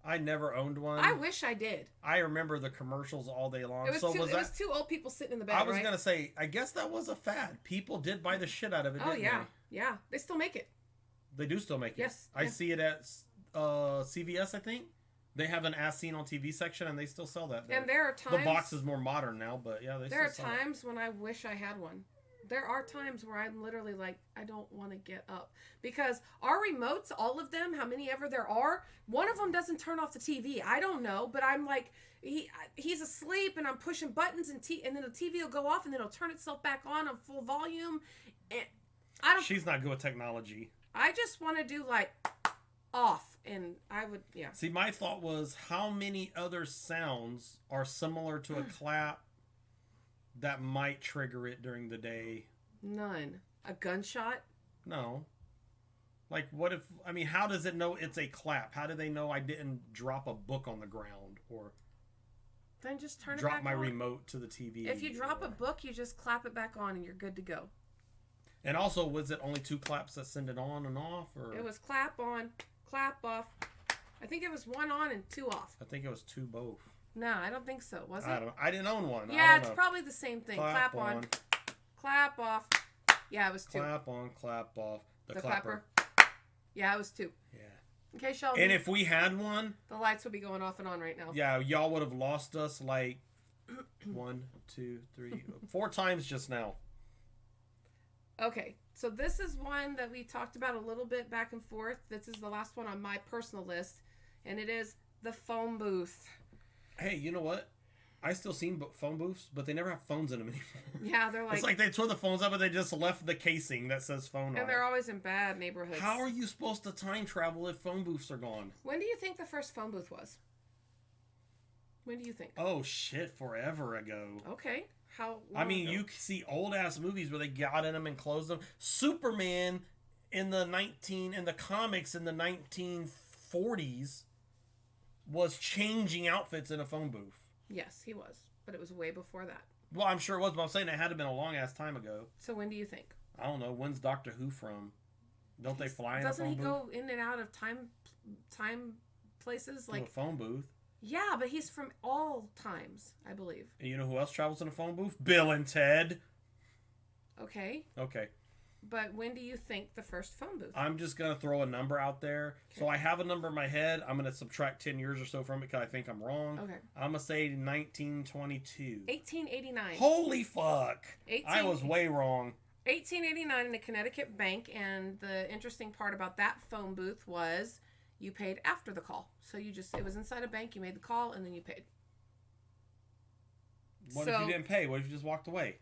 I never owned one. I wish I did. I remember the commercials all day long. It was two old people sitting in the bed, I was going to say, I guess that was a fad. People did buy the shit out of it, didn't they? Yeah. They still make it. They do still make it. Yes. I see it at CVS, I think. They have an As Seen on TV section, and they still sell that there. And there are times... The box is more modern now, but yeah, there are times when I wish I had one. There are times where I'm literally like, I don't want to get up. Because our remotes, all of them, how many ever there are, one of them doesn't turn off the TV. I don't know, but I'm like, he's asleep and I'm pushing buttons and then the TV will go off and then it'll turn itself back on full volume. And I don't. She's not good with technology. I just want to do like off, and I would, yeah. See, my thought was, how many other sounds are similar to a clap that might trigger it during the day? None. A gunshot? No. Like, what if... I mean, how does it know it's a clap? How do they know I didn't drop a book on the ground? Or then just turn it drop back my on. remote to the TV? If you drop a book, you just clap it back on and you're good to go. And also, was it only 2 claps that send it on and off? Or it was clap on, clap off. I think it was 1 on and 2 off. I think it was 2 both. No, I don't think so. Was it? I didn't own one. Yeah, it's probably the same thing. Clap on, clap off. Yeah, it was 2. Clap on, clap off. The clapper. Yeah, it was 2. Yeah. Okay, Sheldon. And if we had one, the lights would be going off and on right now. Yeah, y'all would have lost us like 1, 2, 3, 4 times just now. Okay, so this is one that we talked about a little bit back and forth. This is the last one on my personal list, and it is the phone booth. Hey, you know what? I still seen phone booths, but they never have phones in them anymore. Yeah, they're like... It's like they tore the phones up, but they just left the casing that says phone on it. And they're always in bad neighborhoods. How are you supposed to time travel if phone booths are gone? When do you think the first phone booth was? When do you think? Oh, shit, forever ago. Okay. How long I mean, ago? you see old-ass movies where they got in them and closed them. Superman in the comics in the 1940s was changing outfits in a phone booth. Yes, he was. But it was way before that. Well, I'm sure it was, but I'm saying it had to have been a long-ass time ago. So when do you think? I don't know. When's Doctor Who from? Don't they fly in a phone booth? Doesn't he go in and out of time places? Like a phone booth. Yeah, but he's from all times, I believe. And you know who else travels in a phone booth? Bill and Ted. Okay. Okay. But when do you think the first phone booth? I'm just going to throw a number out there. Okay. So I have a number in my head. I'm going to subtract 10 years or so from it because I think I'm wrong. Okay. I'm going to say 1922. 1889. Holy fuck. I was way wrong. 1889 in a Connecticut bank. And the interesting part about that phone booth was you paid after the call. So it was inside a bank. You made the call and then you paid. What if you didn't pay? What if you just walked away?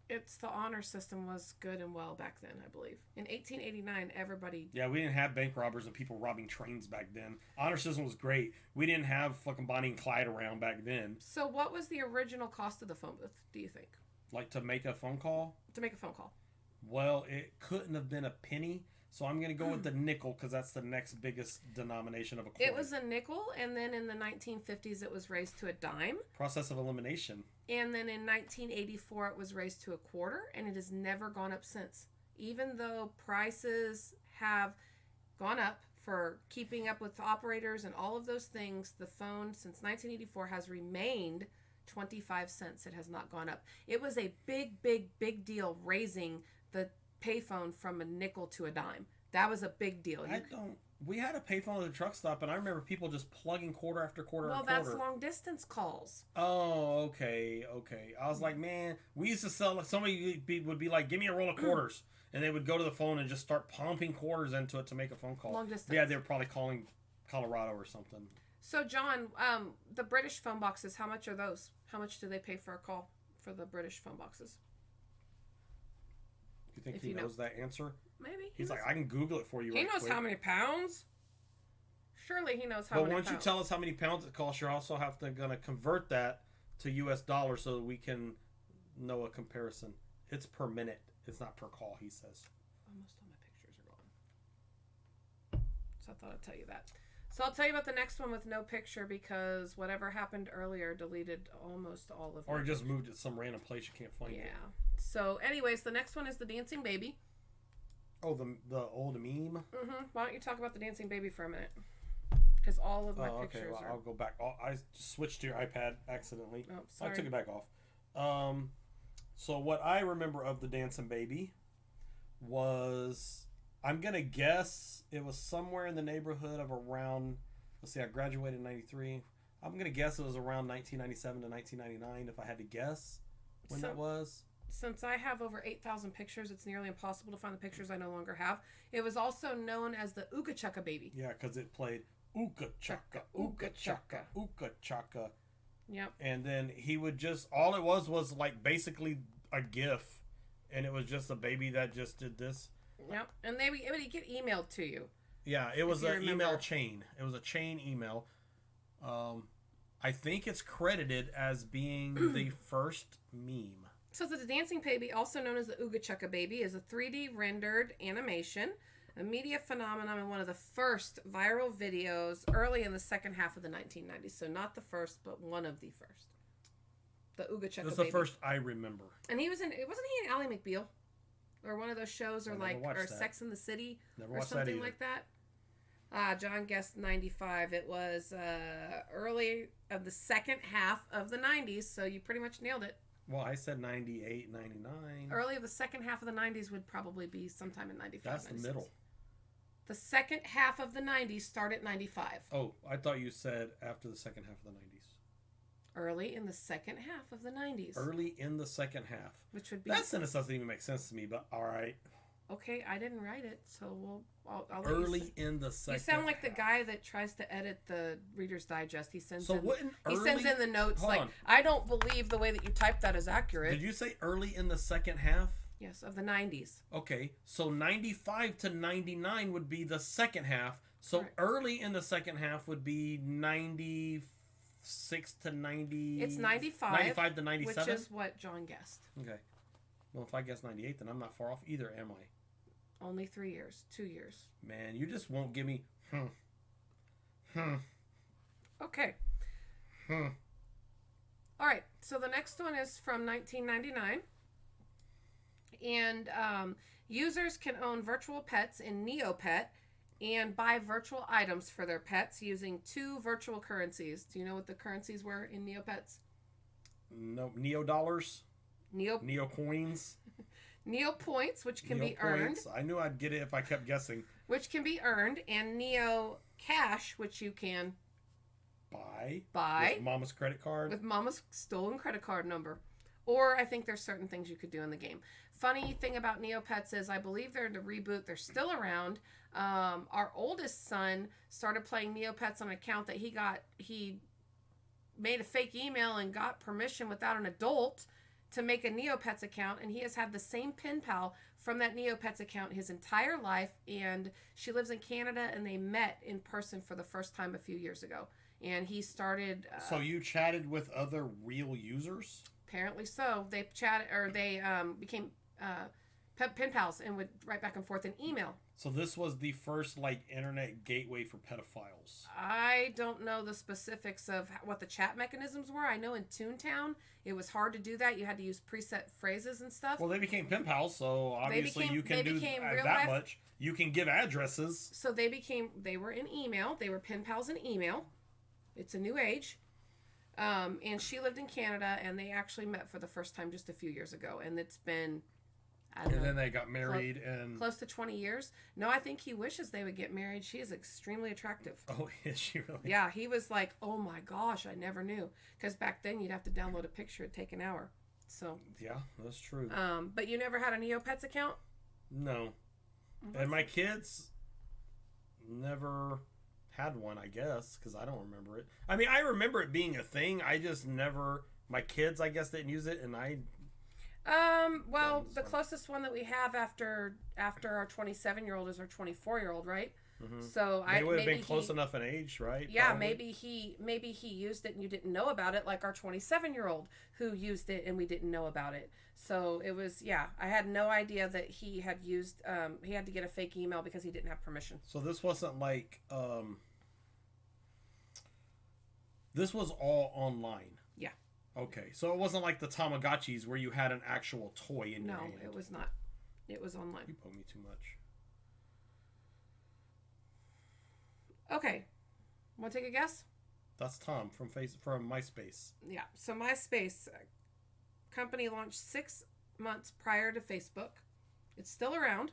The honor system was good and well back then, I believe. In 1889, everybody... Yeah, we didn't have bank robbers and people robbing trains back then. Honor system was great. We didn't have fucking Bonnie and Clyde around back then. So what was the original cost of the phone booth, do you think? Like to make a phone call? To make a phone call. Well, it couldn't have been a penny. So I'm going to go with the nickel because that's the next biggest denomination of a coin. It was a nickel, and then in the 1950s it was raised to a dime. Process of elimination. And then in 1984 it was raised to a quarter, and it has never gone up since. Even though prices have gone up for keeping up with operators and all of those things, the phone since 1984 has remained 25 cents. It has not gone up. It was a big, big, big deal raising the payphone from a nickel to a dime. That was a big deal. We had a payphone at a truck stop, and I remember people just plugging quarter after quarter after quarter. Well, that's long distance calls. Oh, okay. I was like, man, we used to sell. Somebody would be like, "Give me a roll of quarters," and they would go to the phone and just start pumping quarters into it to make a phone call. Long distance. Yeah, they were probably calling Colorado or something. So, John, the British phone boxes, how much are those? How much do they pay for a call for the British phone boxes? You think he knows that answer? Maybe. He's like, I can Google it for you. He knows how many pounds. Surely he knows how many pounds. But once you tell us how many pounds it costs, you also have to gonna convert that to U.S. dollars so that we can know a comparison. It's per minute. It's not per call, he says. Almost all my pictures are gone. So I thought I'd tell you that. So I'll tell you about the next one with no picture because whatever happened earlier deleted almost all of it. Or just moved it some random place you can't find it. Yeah. So anyways, the next one is the dancing baby. Oh, the old meme? Mm-hmm. Why don't you talk about the dancing baby for a minute? Because all of my pictures well, are... I'll go back. I switched to your iPad accidentally. Oh, sorry. I took it back off. So what I remember of the dancing baby was... I'm going to guess it was somewhere in the neighborhood of around... Let's see, I graduated in 93. I'm going to guess it was around 1997 to 1999 if I had to guess when that was. Since I have over 8,000 pictures, it's nearly impossible to find the pictures I no longer have. It was also known as the Ooga Chaka Baby. Yeah, because it played Ooga Chaka, Ooga Chaka, Ooga Chaka. Yep. And then he would just... All it was like basically a GIF. And it was just a baby that just did this. Yep, and it would get emailed to you. Yeah, it was an email chain. It was a chain email. I think it's credited as being the first meme. So the dancing baby, also known as the Ooga Chaka Baby, is a 3D rendered animation, a media phenomenon, and one of the first viral videos early in the second half of the 1990s. So not the first, but one of the first. The Ooga Chaka Baby. It was the first I remember. And wasn't he in Ally McBeal? Or one of those shows, or Sex and the City, or something like that. John guessed 95. It was early of the second half of the 90s, so you pretty much nailed it. Well, I said 98, 99. Early of the second half of the 90s would probably be sometime in 95. That's 96. the middle. The second half of the 90s started 95. Oh, I thought you said after the second half of the 90s. Early in the second half of the 90s. Early in the second half. Which would be... That sentence doesn't even make sense to me, but all right. Okay, I didn't write it, so I'll early in the second. You sound like the guy that tries to edit the Reader's Digest. He sends in the notes I don't believe the way that you typed that is accurate. Did you say early in the second half? Yes, of the 90s. Okay, so 95 to 99 would be the second half. So early in the second half would be 96 to 90. It's 95. 95 to 97? Which is what John guessed. Okay. Well, if I guess 98, then I'm not far off either, am I? Only 3 years. 2 years. Man, you just won't give me... Okay. All right. So the next one is from 1999. And users can own virtual pets in Neopet and buy virtual items for their pets using 2 virtual currencies. Do you know what the currencies were in Neopets? No, Neo dollars, Neo Neo coins, Neo points, which can Neo be earned, points. I knew I'd get it if I kept guessing. and Neo cash, which you can buy with Mama's credit card. with Mama's stolen credit card number. Or I think there's certain things you could do in the game. Funny thing about Neopets is I believe they're in the reboot. They're still around. Our oldest son started playing Neopets on an account that he made a fake email and got permission without an adult to make a Neopets account, and he has had the same pen pal from that Neopets account his entire life, and she lives in Canada, and they met in person for the first time a few years ago. And he started... so you chatted with other real users? Apparently so. They chatted, or they became pen pals and would write back and forth in email. So this was the first internet gateway for pedophiles. I don't know the specifics of what the chat mechanisms were. I know in Toontown it was hard to do that. You had to use preset phrases and stuff. Well, they became pen pals, so obviously you can do that much. You can give addresses. So they were in email. They were pen pals in email. It's a new age. And she lived in Canada, and they actually met for the first time just a few years ago. And it's been... And then they got married and... Close to 20 years. No, I think he wishes they would get married. She is extremely attractive. Oh, is she really? Yeah, he was like, oh my gosh, I never knew. Because back then you'd have to download a picture. It'd take an hour. So... Yeah, that's true. But you never had a Neopets account? No. And my kids never had one, I guess, because I don't remember it. I mean, I remember it being a thing. I just never... My kids, I guess, didn't use it, and I... Well, the closest one that we have after our 27-year-old is our 24-year-old, right? Mm-hmm. So they would have been close enough in age, right? Yeah, Probably. maybe he used it and you didn't know about it, like our 27-year-old who used it and we didn't know about it. So it was, yeah, I had no idea that he had used. He had to get a fake email because he didn't have permission. So this wasn't like this was all online. Yeah. Okay, so it wasn't like the Tamagotchis where you had an actual toy in your hand. No, it was not. It was online. You put me too much. Okay. Want to take a guess? That's Tom from MySpace. Yeah. So MySpace company launched 6 months prior to Facebook. It's still around.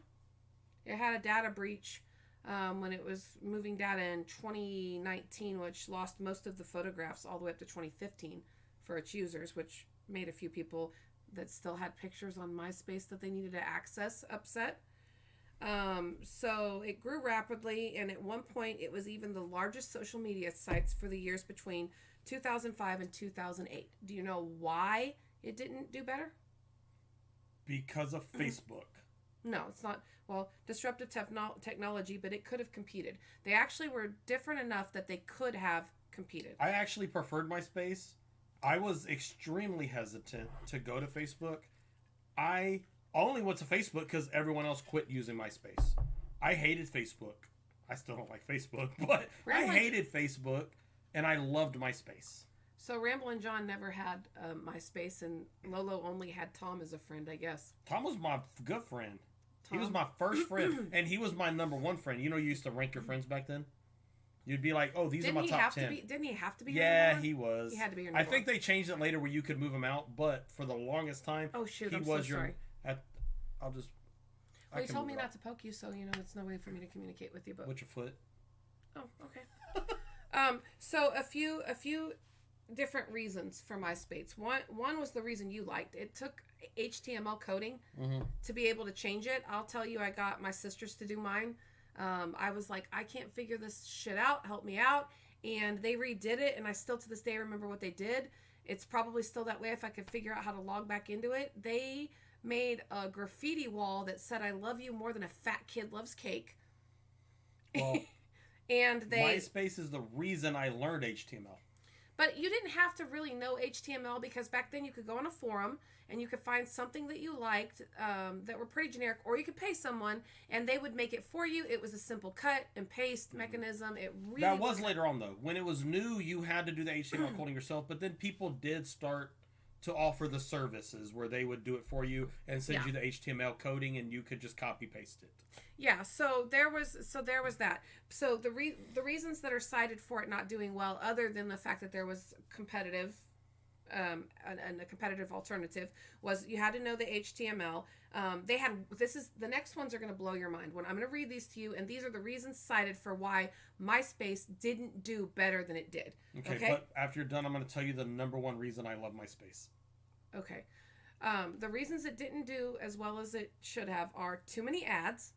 It had a data breach when it was moving data in 2019, which lost most of the photographs all the way up to 2015 for its users, which made a few people that still had pictures on MySpace that they needed to access upset. So it grew rapidly, and at one point it was even the largest social media sites for the years between 2005 and 2008. Do you know why it didn't do better? Because of Facebook. No, it's not. Well, disruptive technology, but it could have competed. They actually were different enough that they could have competed. I actually preferred MySpace. I was extremely hesitant to go to Facebook. I only went to Facebook because everyone else quit using MySpace. I hated Facebook. I still don't like Facebook, but I hated Facebook, and I loved MySpace. So Ramblin' John never had MySpace, and Lolo only had Tom as a friend, I guess. Tom was my good friend. Tom? He was my first friend, and he was my number one friend. You know, you used to rank your friends back then? You'd be like, oh, these are my top 10. Didn't he have to be Yeah, your number he was. He had to be your number I think they changed it later where you could move him out, but for the longest time, oh, shoot, he I'm was so sorry. I'll just... Well, you told me not to poke you, so, it's no way for me to communicate with you. But with your foot. Oh, okay. So a few different reasons for MySpace. One was the reason you liked it. It took HTML coding to be able to change it. I'll tell you, I got my sisters to do mine. I was like, I can't figure this shit out. Help me out. And they redid it, and I still to this day remember what they did. It's probably still that way if I could figure out how to log back into it. They made a graffiti wall that said, I love you more than a fat kid loves cake. Well, and MySpace is the reason I learned HTML. But you didn't have to really know HTML because back then you could go on a forum and you could find something that you liked that were pretty generic, or you could pay someone and they would make it for you. It was a simple cut and paste mechanism. It really that was later on though. When it was new, you had to do the HTML coding yourself. But then people did start to offer the services where they would do it for you and send Yeah. you the HTML coding, and you could just copy paste it. Yeah, so there was that. So the reasons that are cited for it not doing well, other than the fact that there was competitive, and a competitive alternative, was you had to know the HTML. They had the next ones are going to blow your mind. When I'm going to read these to you, and these are the reasons cited for why MySpace didn't do better than it did. Okay, but after you're done, I'm going to tell you the number one reason I love MySpace. Okay, the reasons it didn't do as well as it should have are too many ads.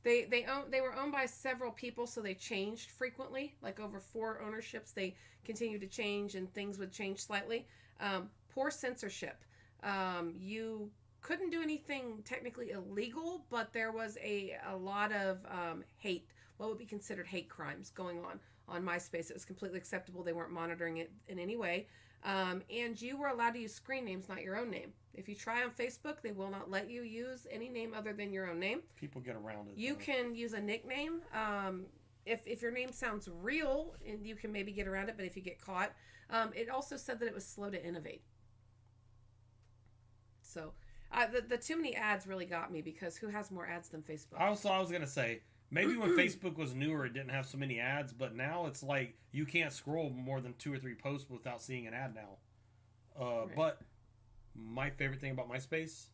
They were owned by several people, so they changed frequently. Like over 4 ownerships, they continued to change, and things would change slightly. Poor censorship. You couldn't do anything technically illegal, but there was a lot of hate, what would be considered hate crimes going on MySpace. It was completely acceptable. They weren't monitoring it in any way. And you were allowed to use screen names, not your own name. If you try on Facebook, they will not let you use any name other than your own name. People get around it. You can use a nickname. If your name sounds real, and you can maybe get around it, but if you get caught, it also said that it was slow to innovate. So the too many ads really got me, because who has more ads than Facebook? I was going to say, maybe when Facebook was newer, it didn't have so many ads, but now it's like you can't scroll more than 2 or 3 posts without seeing an ad now. Right. But my favorite thing about MySpace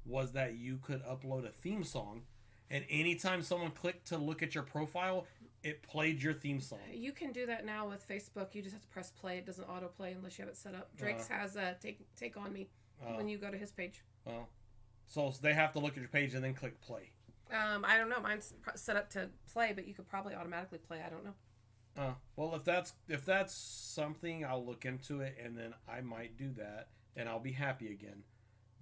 was that you could upload a theme song, and anytime someone clicked to look at your profile, it played your theme song. You can do that now with Facebook. You just have to press play. It doesn't autoplay unless you have it set up. Drake's has Take On Me when you go to his page. Well, so they have to look at your page and then click play. I don't know. Mine's set up to play, but you could probably automatically play. I don't know. Well, if that's something, I'll look into it, and then I might do that, and I'll be happy again.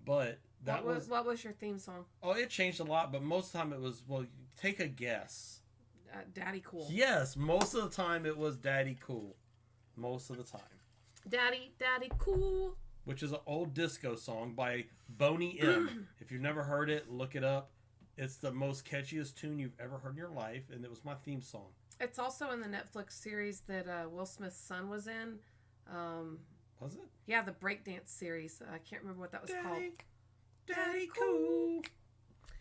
But what was your theme song? Oh, it changed a lot, but most of the time it was, well, take a guess. Daddy Cool. Yes, most of the time it was Daddy Cool. Most of the time. Daddy Cool. Which is an old disco song by Boney M. If you've never heard it, look it up. It's the most catchiest tune you've ever heard in your life, and it was my theme song. It's also in the Netflix series that Will Smith's son was in. Was it? Yeah, the breakdance series. I can't remember what that was called. Daddy Cool.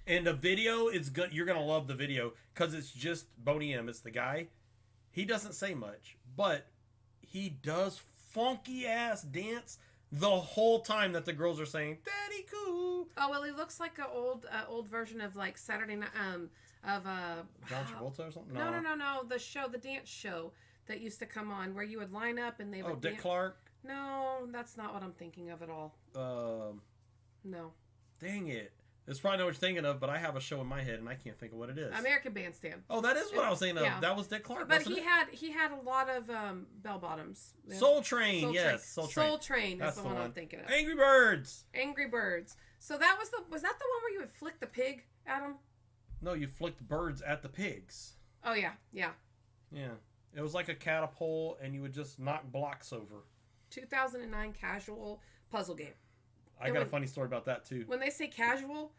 And the video is good. You're going to love the video because it's just Boney M. It's the guy. He doesn't say much, but he does funky ass dance the whole time that the girls are saying Daddy Cool. Oh, well, he looks like an old version of like Saturday Night of John Travolta or something. No, the dance show that used to come on where you would line up and they would Dick Clark. No, that's not what I'm thinking of at all. No. Dang it. It's probably not what you're thinking of, but I have a show in my head and I can't think of what it is. American Bandstand. Oh, that is what I was thinking of. Yeah. That was Dick Clark. But he had a lot of bell bottoms. Soul Train, yes. Soul Train is the one I'm thinking of. Angry Birds. So that was that the one where you would flick the pig, Adam? No, you flicked birds at the pigs. Oh yeah. Yeah. It was like a catapult and you would just knock blocks over. 2009 casual puzzle game. I got a funny story about that too. When they say casual,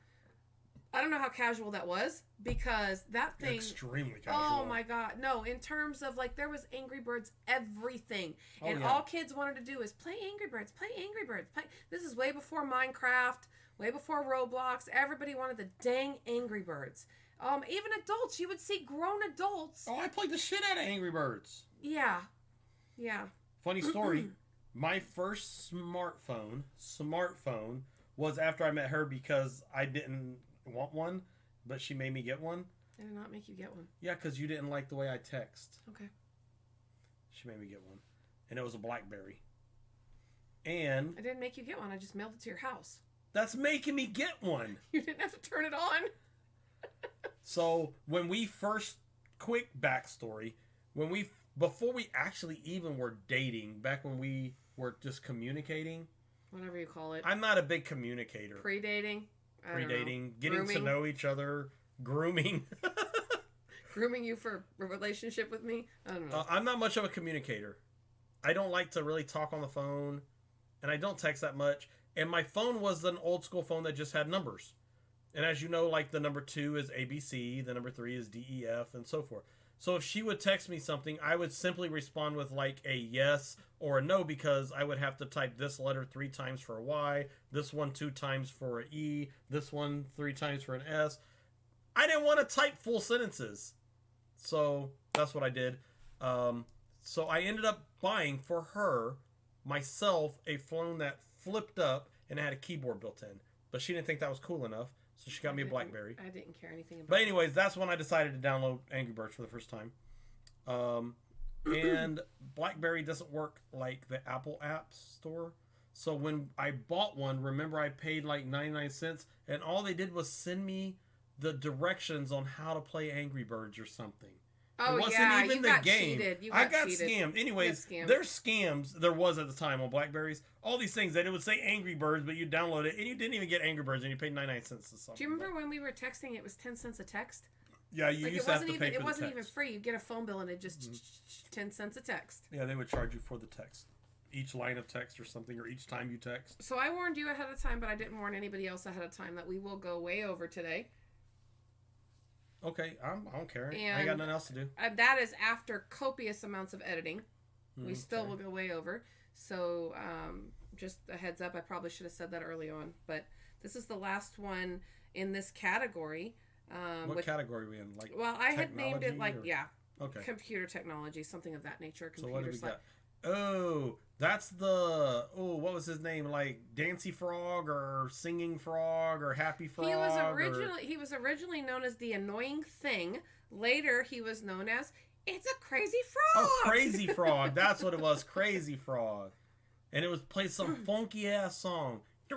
I don't know how casual that was, because that thing... Extremely casual. Oh my god. No, in terms of like, there was Angry Birds everything. And all kids wanted to do is play Angry Birds, play Angry Birds. This is way before Minecraft, way before Roblox. Everybody wanted the dang Angry Birds. Even adults, you would see grown adults. Oh, I played the shit out of Angry Birds. Yeah. Funny story. My first smartphone was after I met her because I didn't want one, but she made me get one. I did not make you get one. Yeah, because you didn't like the way I text. Okay. She made me get one. And it was a BlackBerry. And... I didn't make you get one. I just mailed it to your house. That's making me get one. You didn't have to turn it on. So, when we first... Quick backstory. Before we actually even were dating, back when we were just communicating. Whatever you call it. I'm not a big communicator. Pre-dating. Getting to know each other, grooming. Grooming you for a relationship with me? I don't know. I'm not much of a communicator. I don't like to really talk on the phone, and I don't text that much. And my phone was an old school phone that just had numbers. And as you know, like the number 2 is ABC, the number 3 is DEF, and so forth. So if she would text me something, I would simply respond with like a yes or a no, because I would have to type this letter 3 times for a Y, this one 2 times for an E, this one 3 times for an S. I didn't want to type full sentences. So that's what I did. So I ended up buying for her, myself, a phone that flipped up and it had a keyboard built in. But she didn't think that was cool enough, so she got me a BlackBerry. I didn't care anything about But anyways, that's when I decided to download Angry Birds for the first time. And BlackBerry doesn't work like the Apple App Store. So when I bought one, remember I paid like 99 cents, and all they did was send me the directions on how to play Angry Birds or something. Oh, it wasn't yeah, even you the got game. cheated. You I got got cheated. scammed. Anyways, You got scammed. there's scams. There was at the time on Blackberries. All these things that it would say Angry Birds, but you download it and you didn't even get Angry Birds, and you paid 99 cents or something. Do you remember when we were texting? It was 10 cents a text. Yeah, you Like used it to have wasn't to pay even. for It the wasn't text. even free. You get a phone bill and it just 10 cents a text. Yeah, they would charge you for the text. Each line of text or something, or each time you text. So I warned you ahead of time, but I didn't warn anybody else ahead of time that we will go way over today. Okay, I don't care. I And ain't got nothing else to do. That is after copious amounts of editing. We still Okay. will go way over. So just a heads up, I probably should have said that early on. But this is the last one in this category. What category are we in? Like, well, I had named it like, or... Okay. computer technology, something of that nature. So what do we Computers, got? Oh, that's the... Oh, what was his name? Like Dancy Frog or Singing Frog or Happy Frog? He was originally known as the Annoying Thing. Later, he was known as It's a Crazy Frog. Oh, Crazy Frog. That's what it was. Crazy Frog. And it was played some funky ass song. I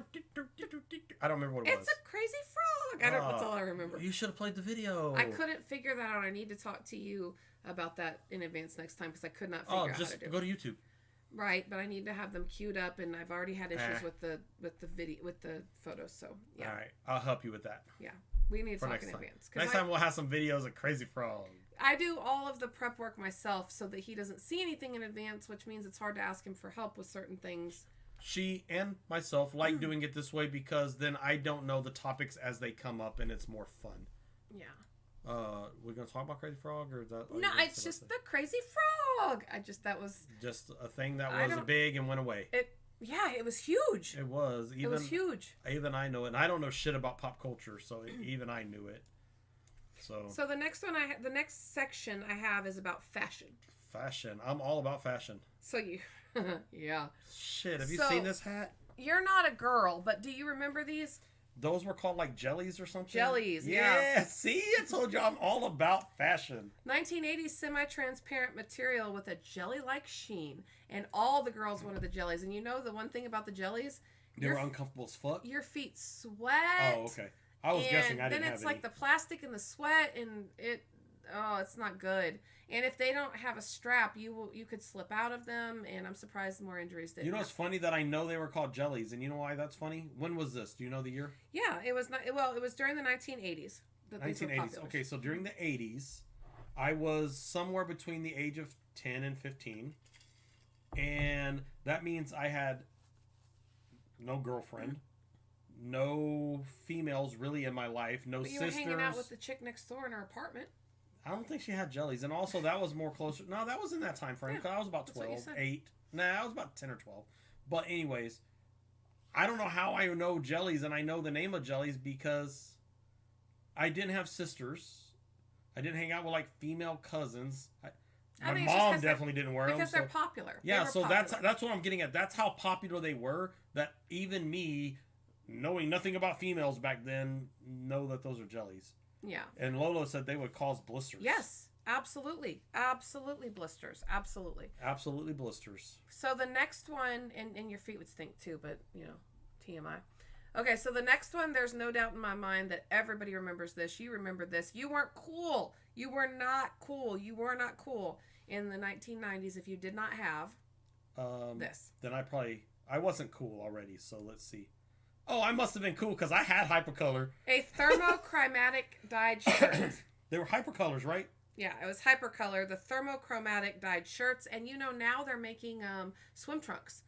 don't remember what it was. It's a Crazy Frog. That's all I remember. You should have played the video. I couldn't figure that out. I need to talk to you about that in advance next time because I could not figure out how to do it. Just go to YouTube. Right, but I need to have them queued up, and I've already had issues with the video with the photos. So yeah. All right, I'll help you with that. Yeah, we need to talk in next time. advance. Next time we'll have some videos of Crazy Frog. I do all of the prep work myself so that he doesn't see anything in advance, which means it's hard to ask him for help with certain things. She and myself like doing it this way because then I don't know the topics as they come up, and it's more fun. Yeah. We're gonna talk about Crazy Frog, or is that? No, it's just the Crazy Frog. That was just a thing that was big and went away. It was huge. It was. It was huge. Even I know it, and I don't know shit about pop culture, so even I knew it. So the next one the next section I have is about fashion. Fashion. I'm all about fashion. So you, yeah. Shit, have you seen this hat? You're not a girl, but do you remember these? Those were called like jellies or something? Jellies, yeah. See, I told you I'm all about fashion. 1980s semi-transparent material with a jelly-like sheen. And all the girls wanted the jellies. And you know the one thing about the jellies? They were uncomfortable as fuck? Your feet sweat. Oh, okay. I was guessing I didn't have any. Then it's like the plastic and the sweat, and it's not good. And if they don't have a strap, you could slip out of them, and I'm surprised more injuries didn't. You know what's funny? That I know they were called jellies, and you know why that's funny? When was this? Do you know the year? Yeah, it was not. Well, it was during the 1980s. 1980s. Okay, so during the 80s, I was somewhere between the age of 10 and 15, and that means I had no girlfriend, no females really in my life, no sisters. You were hanging out with the chick next door in her apartment. I don't think she had jellies. And also, that was more closer. No, that was in that time frame. Because I was about 12, 8. Nah, I was about 10 or 12. But anyways, I don't know how I know jellies. And I know the name of jellies because I didn't have sisters. I didn't hang out with, like, female cousins. My mom definitely didn't wear them. Because they're popular. Yeah, so that's what I'm getting at. That's how popular they were. That even me, knowing nothing about females back then, know that those are jellies. Yeah. And Lolo said they would cause blisters. Yes, absolutely. Absolutely blisters. Absolutely. Absolutely blisters. So the next one, and your feet would stink too, but, TMI. Okay, so the next one, there's no doubt in my mind that everybody remembers this. You remember this. You weren't cool. You were not cool. You were not cool in the 1990s if you did not have this. Then I wasn't cool already, so let's see. Oh, I must have been cool because I had hypercolor. A thermochromatic dyed shirt. They were hypercolors, right? Yeah, it was hypercolor, the thermochromatic dyed shirts. And now they're making swim trunks.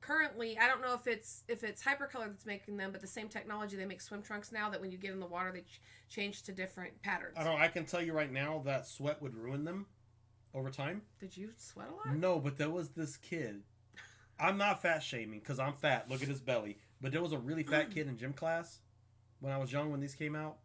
currently, I don't know if it's Hypercolor that's making them, but the same technology, they make swim trunks now that when you get in the water, they change to different patterns. I don't know. I can tell you right now that sweat would ruin them over time. Did you sweat a lot? No, but there was this kid. I'm not fat shaming because I'm fat. Look at his belly. But there was a really fat kid in gym class when I was young when these came out.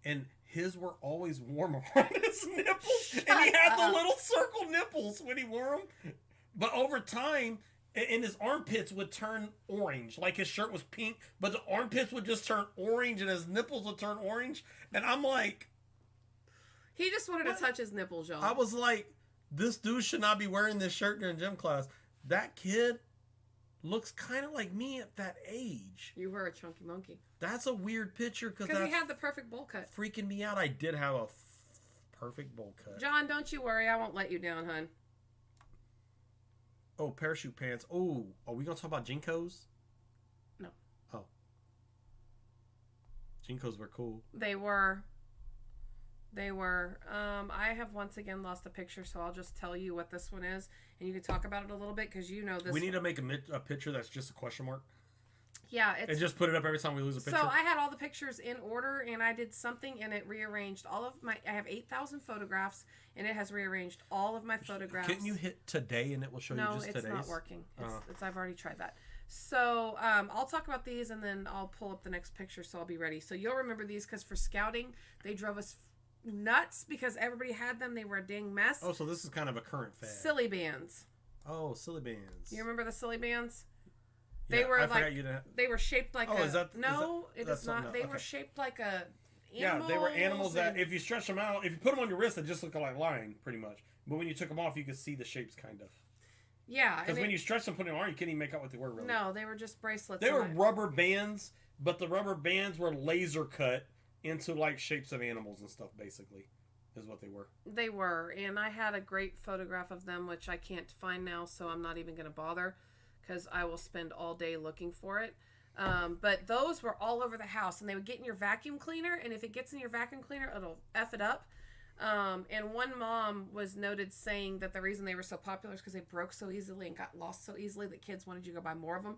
And his were always warm around his nipples. And he had the little circle nipples when he wore them. But over time, and his armpits would turn orange. Like his shirt was pink, but the armpits would just turn orange and his nipples would turn orange. And I'm like... He just wanted to touch his nipples, y'all. I was like, this dude should not be wearing this shirt during gym class. That kid looks kind of like me at that age. You were a chunky monkey. That's a weird picture because he had the perfect bowl cut. Freaking me out. I did have a perfect bowl cut. John, don't you worry. I won't let you down, hun. Oh, parachute pants. Oh, are we going to talk about Jinkos? No. Oh. Jinkos were cool. They were. I have once again lost a picture, so I'll just tell you what this one is, and you can talk about it a little bit because you know this. We need to make a picture that's just a question mark. Yeah, and just put it up every time we lose a picture. So I had all the pictures in order, and I did something, and it rearranged all of my. I have 8,000 photographs, and it has rearranged all of my photographs. Can't you hit today, and it will show you just today's? No, it's not working. I've already tried that. So I'll talk about these, and then I'll pull up the next picture, so I'll be ready. So you'll remember these because for scouting, they drove us nuts because everybody had them. They were a dang mess. Oh, so this is kind of a current fad. Silly bands. Oh, silly bands. You remember the silly bands? Yeah, they were they were shaped like it is not. They were shaped like a animal. Yeah, they were animals that if you stretch them out, if you put them on your wrist, they just look like line pretty much. But when you took them off, you could see the shapes kind of. Yeah, because when you stretch them, put them on, you can't even make out what they were really. No, they were just bracelets. They were rubber bands, but the rubber bands were laser cut into like shapes of animals and stuff, basically, is what they were. They were, and I had a great photograph of them, which I can't find now, so I'm not even going to bother, because I will spend all day looking for it. But those were all over the house, and they would get in your vacuum cleaner, and if it gets in your vacuum cleaner, it'll F it up. And one mom was noted saying that the reason they were so popular is because they broke so easily and got lost so easily that kids wanted you to go buy more of them.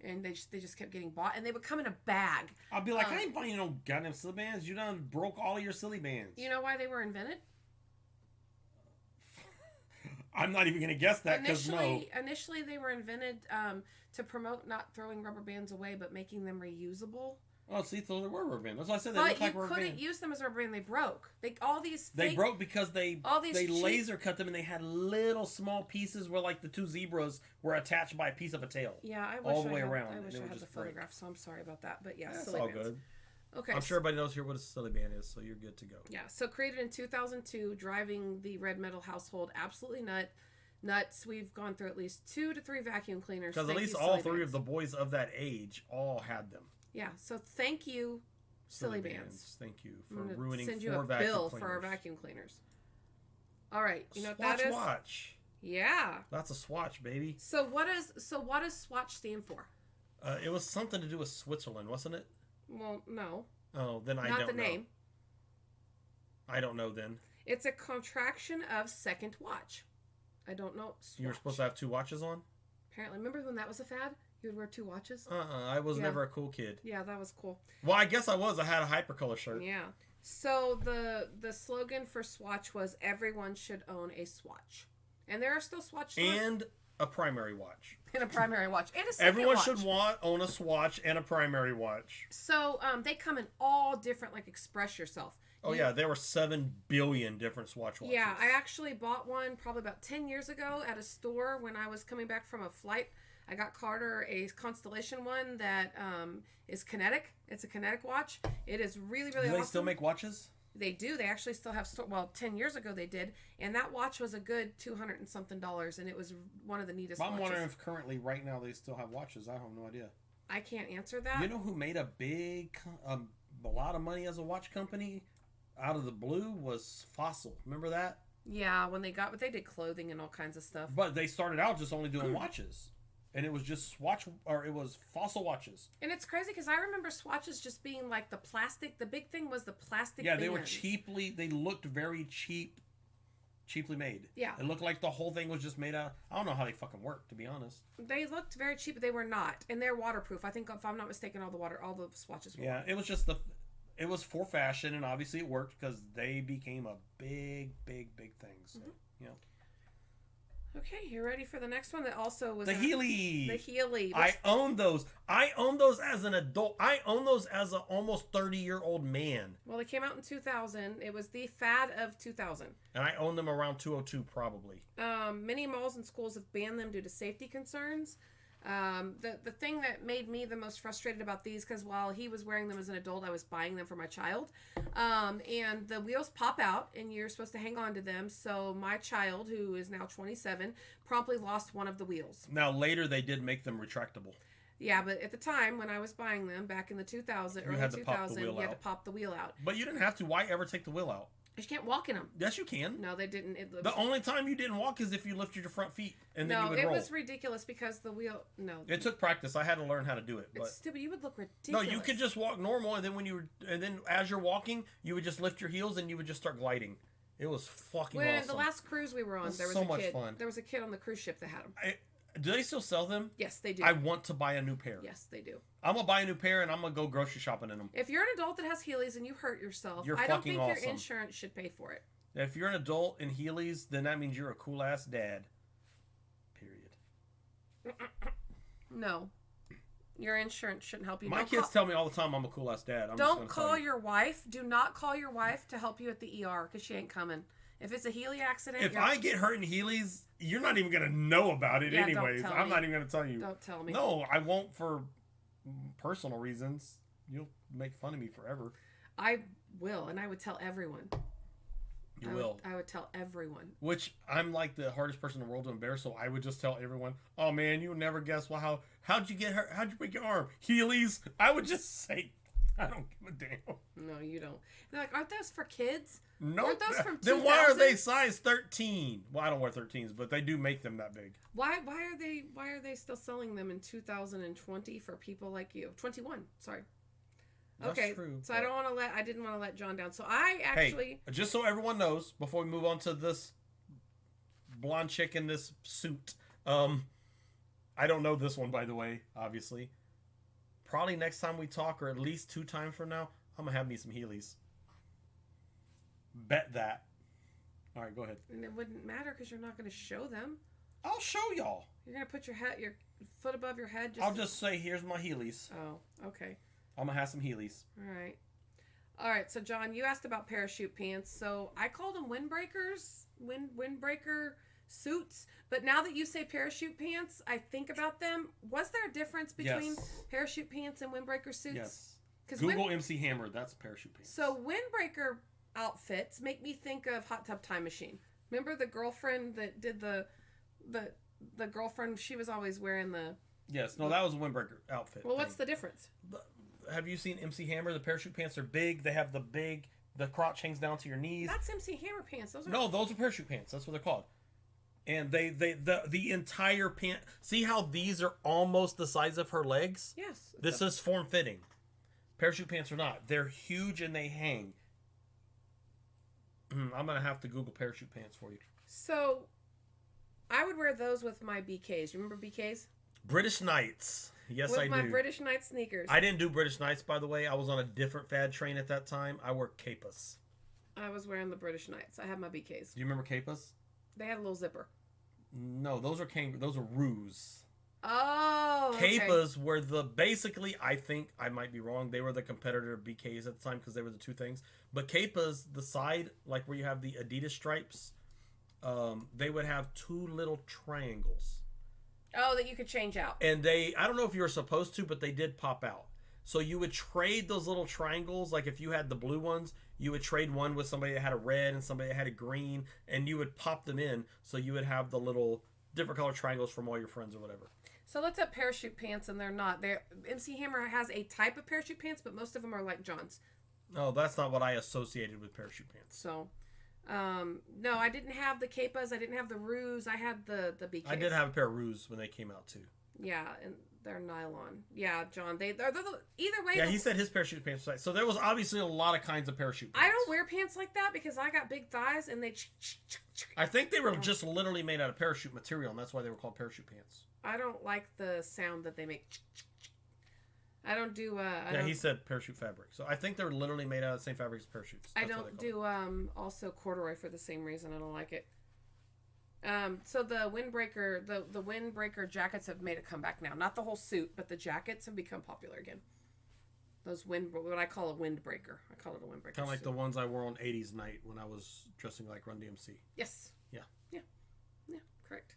And they just kept getting bought, and they would come in a bag. I'll be like, I ain't buying no goddamn silly bands. You done broke all of your silly bands. You know why they were invented? I'm not even gonna guess that because initially they were invented to promote not throwing rubber bands away, but making them reusable. Oh, see, so they were rubber bands. That's why I said they look like rubber bands. But you couldn't use them as a rubber band. They broke. They broke because they laser cut them, and they had little small pieces where like the two zebras were attached by a piece of a tail. Yeah, I wish I had the photograph. So I'm sorry about that. But yeah, that's all good. Okay, I'm sure everybody knows here what a silly band is, so you're good to go. Yeah, so created in 2002, driving the ReddMetal household absolutely nuts. We've gone through at least 2 to 3 vacuum cleaners. Because at least all 3 of the boys of that age all had them. Yeah, so thank you, Silly Bands. Thank you for ruining 4 vacuum cleaners. Send you a bill for our vacuum cleaners. All right, you know what that is? Swatch. Yeah. That's a swatch, baby. So what does swatch stand for? It was something to do with Switzerland, wasn't it? Well, no. Oh, then I don't know. Not the name. I don't know then. It's a contraction of second watch. I don't know. Swatch. You were supposed to have 2 watches on? Apparently. Remember when that was a fad? You would wear 2 watches? I was never a cool kid. Yeah, that was cool. Well, I guess I was. I had a hypercolor shirt. Yeah. So the slogan for Swatch was everyone should own a Swatch. And there are still Swatch stores. And a primary watch. And a primary watch. And a second Everyone watch. should own a Swatch and a primary watch. So they come in all different, like, express yourself. Oh, yeah. There were 7 billion different Swatch watches. Yeah. I actually bought one probably about 10 years ago at a store when I was coming back from a flight. I got Carter a Constellation one that is kinetic. It's a kinetic watch. It is really, really awesome. Do they still make watches? They do. They actually still have... 10 years ago they did. And that watch was a good $200 and something. And it was one of the neatest watches. I'm wondering if currently, right now, they still have watches. I have no idea. I can't answer that. You know who made a lot of money as a watch company out of the blue was Fossil. Remember that? Yeah, but they did clothing and all kinds of stuff. But they started out just only doing watches. And it was just it was Fossil watches. And it's crazy because I remember Swatches just being like the plastic. The big thing was the plastic. Yeah, they were they looked very cheaply made. Yeah. It looked like the whole thing was just made out. I don't know how they fucking work, to be honest. They looked very cheap, but they were not, and they're waterproof. I think, if I'm not mistaken, all the swatches were. Yeah, it was just it was for fashion, and obviously it worked because they became a big thing. So, you know. Okay, you ready for the next one? That also was the Healy. The Healy. I own those. I own those as an adult. I own those as an almost 30-year-old man. Well, they came out in 2000. It was the fad of 2000. And I own them around 202 probably. Many malls and schools have banned them due to safety concerns. The thing that made me the most frustrated about these, because while he was wearing them as an adult, I was buying them for my child. And the wheels pop out, and you're supposed to hang on to them. So my child, who is now 27, promptly lost one of the wheels. Now later they did make them retractable. Yeah, but at the time when I was buying them back in the 2000, early 2000, you had to pop the wheel out. But you didn't have to. Why ever take the wheel out? You can't walk in them. Yes, you can. No, they didn't. The only time you didn't walk is if you lifted your front feet and then you would roll. No, it was ridiculous because the wheel. No, it took practice. I had to learn how to do it. But it's stupid. You would look ridiculous. No, you could just walk normal, and then as you're walking, you would just lift your heels and you would just start gliding. It was fucking awesome. The last cruise we were on, there was so a much kid. Fun. There was a kid on the cruise ship that had them. Do they still sell them? Yes, they do. I want to buy a new pair. Yes, they do. I'm gonna buy a new pair and I'm gonna go grocery shopping in them. If you're an adult that has Heelys and you hurt yourself, You're I don't think awesome. your insurance should pay for it. If you're an adult in Heelys, then that means you're a cool ass dad. Period. No. Your insurance shouldn't help you. My kids tell me all the time I'm a cool ass dad. Don't call your wife. Do not call your wife to help you at the ER because she ain't coming. If it's a Heely accident, if I get hurt in Heelys, you're not even gonna know about it anyways. I'm not even gonna tell you. Don't tell me. No, I won't for personal reasons. You'll make fun of me forever. I will, and I would tell everyone. You will. I would tell everyone. Which I'm like the hardest person in the world to embarrass, so I would just tell everyone, "Oh man, you'll never guess how'd you get hurt? How'd you break your arm? Heelys." I would just say, I don't give a damn. No, you don't. They're like, aren't those for kids? No. Aren't those from 2000? Then why are they size 13? Well, I don't wear 13s, but they do make them that big. Why are they still selling them in 2020 for people like you? 21, sorry. That's okay, true, so I didn't want to let John down. So I actually... Hey, just so everyone knows, before we move on to this blonde chick in this suit, I don't know this one, by the way, obviously. Probably next time we talk, or at least 2 times from now, I'm going to have me some Heelys. Bet that. All right, go ahead. And it wouldn't matter because you're not going to show them. I'll show y'all. You're going to put your foot above your head? I'll just say, here's my Heelys. Oh, okay. I'm going to have some Heelys. All right, so John, you asked about parachute pants. So I called them windbreakers, windbreaker suits. But now that you say parachute pants, I think about them. Was there a difference between parachute pants and windbreaker suits? Yes. Google MC Hammer. That's parachute pants. So windbreaker outfits make me think of Hot Tub Time Machine. Remember the girlfriend that did the girlfriend? She was always wearing the... Yes. No, that was a windbreaker outfit. Well, what's the difference? Have you seen MC Hammer? The parachute pants are big. They have the crotch hangs down to your knees. That's MC Hammer pants. Those are parachute pants. That's what they're called. And the entire pant. See how these are almost the size of her legs? Yes. This is form fitting. Parachute pants are not. They're huge and they hang. I'm gonna have to Google parachute pants for you. So, I would wear those with my BKs. You remember BKs? British Knights. Yes, I do. With my British Knight sneakers. I didn't do British Knights, by the way. I was on a different fad train at that time. I wore Kappas. I was wearing the British Knights. I had my BKs. Do you remember Kappas? They had a little zipper. No, those are roos. Oh, okay. Kappas were basically, I think, I might be wrong, they were the competitor of BKs at the time because they were the two things. But Kappas, the side, like where you have the Adidas stripes, they would have 2 little triangles. Oh, that you could change out. And I don't know if you were supposed to, but they did pop out. So you would trade those little triangles, like if you had the blue ones, you would trade one with somebody that had a red and somebody that had a green, and you would pop them in, so you would have the little different color triangles from all your friends or whatever. So let's have parachute pants, and they're not. MC Hammer has a type of parachute pants, but most of them are like John's. No, that's not what I associated with parachute pants. So, no, I didn't have the Kappas. I didn't have the Roos. I had the BKs. I did have a pair of Roos when they came out too. Yeah, and They're nylon. Yeah, John. They're either way. Yeah, he said his parachute pants were tight. So there was obviously a lot of kinds of parachute pants. I don't wear pants like that because I got big thighs and they. I think they were just literally made out of parachute material, and that's why they were called parachute pants. I don't like the sound that they make. I don't do. He said parachute fabric. So I think they're literally made out of the same fabric as parachutes. I don't do also corduroy for the same reason. I don't like it. So the windbreaker, the windbreaker jackets have made a comeback now. Not the whole suit, but the jackets have become popular again. Those what I call a windbreaker. I call it a windbreaker. Kind of like the ones I wore on 80s night when I was dressing like Run DMC. Yes. Yeah. Correct.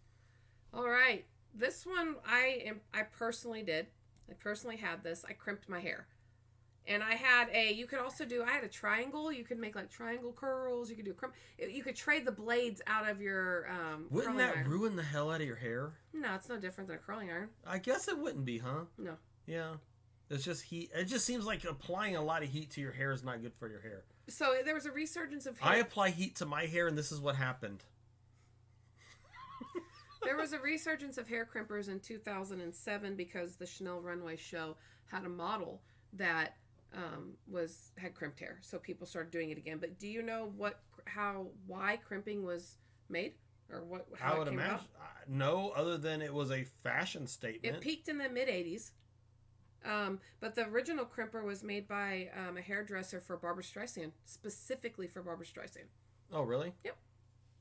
All right. This one I personally did. I personally had this. I crimped my hair. And I had you could also I had a triangle. You could make like triangle curls. You could do a crimp. You could trade the blades out of your Wouldn't that iron. Ruin the hell out of your hair? No, it's no different than a curling iron. I guess it wouldn't be, huh? No. Yeah. It's just heat. It just seems like applying a lot of heat to your hair is not good for your hair. So there was a resurgence of hair. I apply heat to my hair, and this is what happened. There was a resurgence of hair crimpers in 2007 because the Chanel runway show had a model that had crimped hair, so people started doing it again. But do you know why crimping was made, or how it came about? No, other than it was a fashion statement. It peaked in the mid '80s, but the original crimper was made by a hairdresser for Barbra Streisand, specifically for Barbra Streisand. Oh, really? Yep.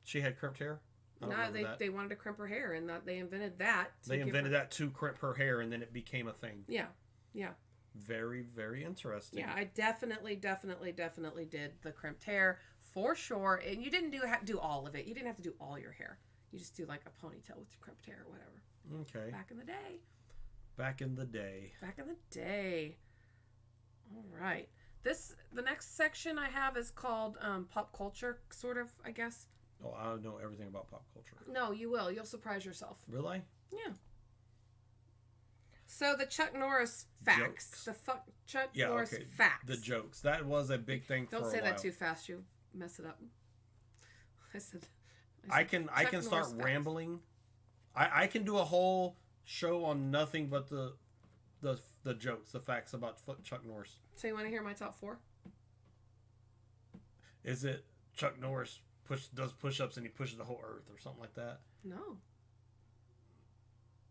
She had crimped hair. No, they wanted to crimp her hair, and they invented that. They invented that to crimp her hair, and then it became a thing. Yeah. Very, very interesting. Yeah, I definitely did the crimped hair for sure. And you didn't do all of it. You didn't have to do all your hair. You just do like a ponytail with your crimped hair or whatever. Okay. Back in the day. Back in the day. All right. The next section I have is called pop culture, sort of, I guess. Oh, I don't know everything about pop culture. No, you will. You'll surprise yourself. Really? Yeah. So the Chuck Norris facts. Jokes. Chuck Norris facts. The jokes. That was a big thing for a while. Don't say that too fast. You mess it up. I can start rambling. I can do a whole show on nothing but the jokes, the facts about Chuck Norris. So you want to hear my top 4? Is it Chuck Norris does push-ups and he pushes the whole earth or something like that? No.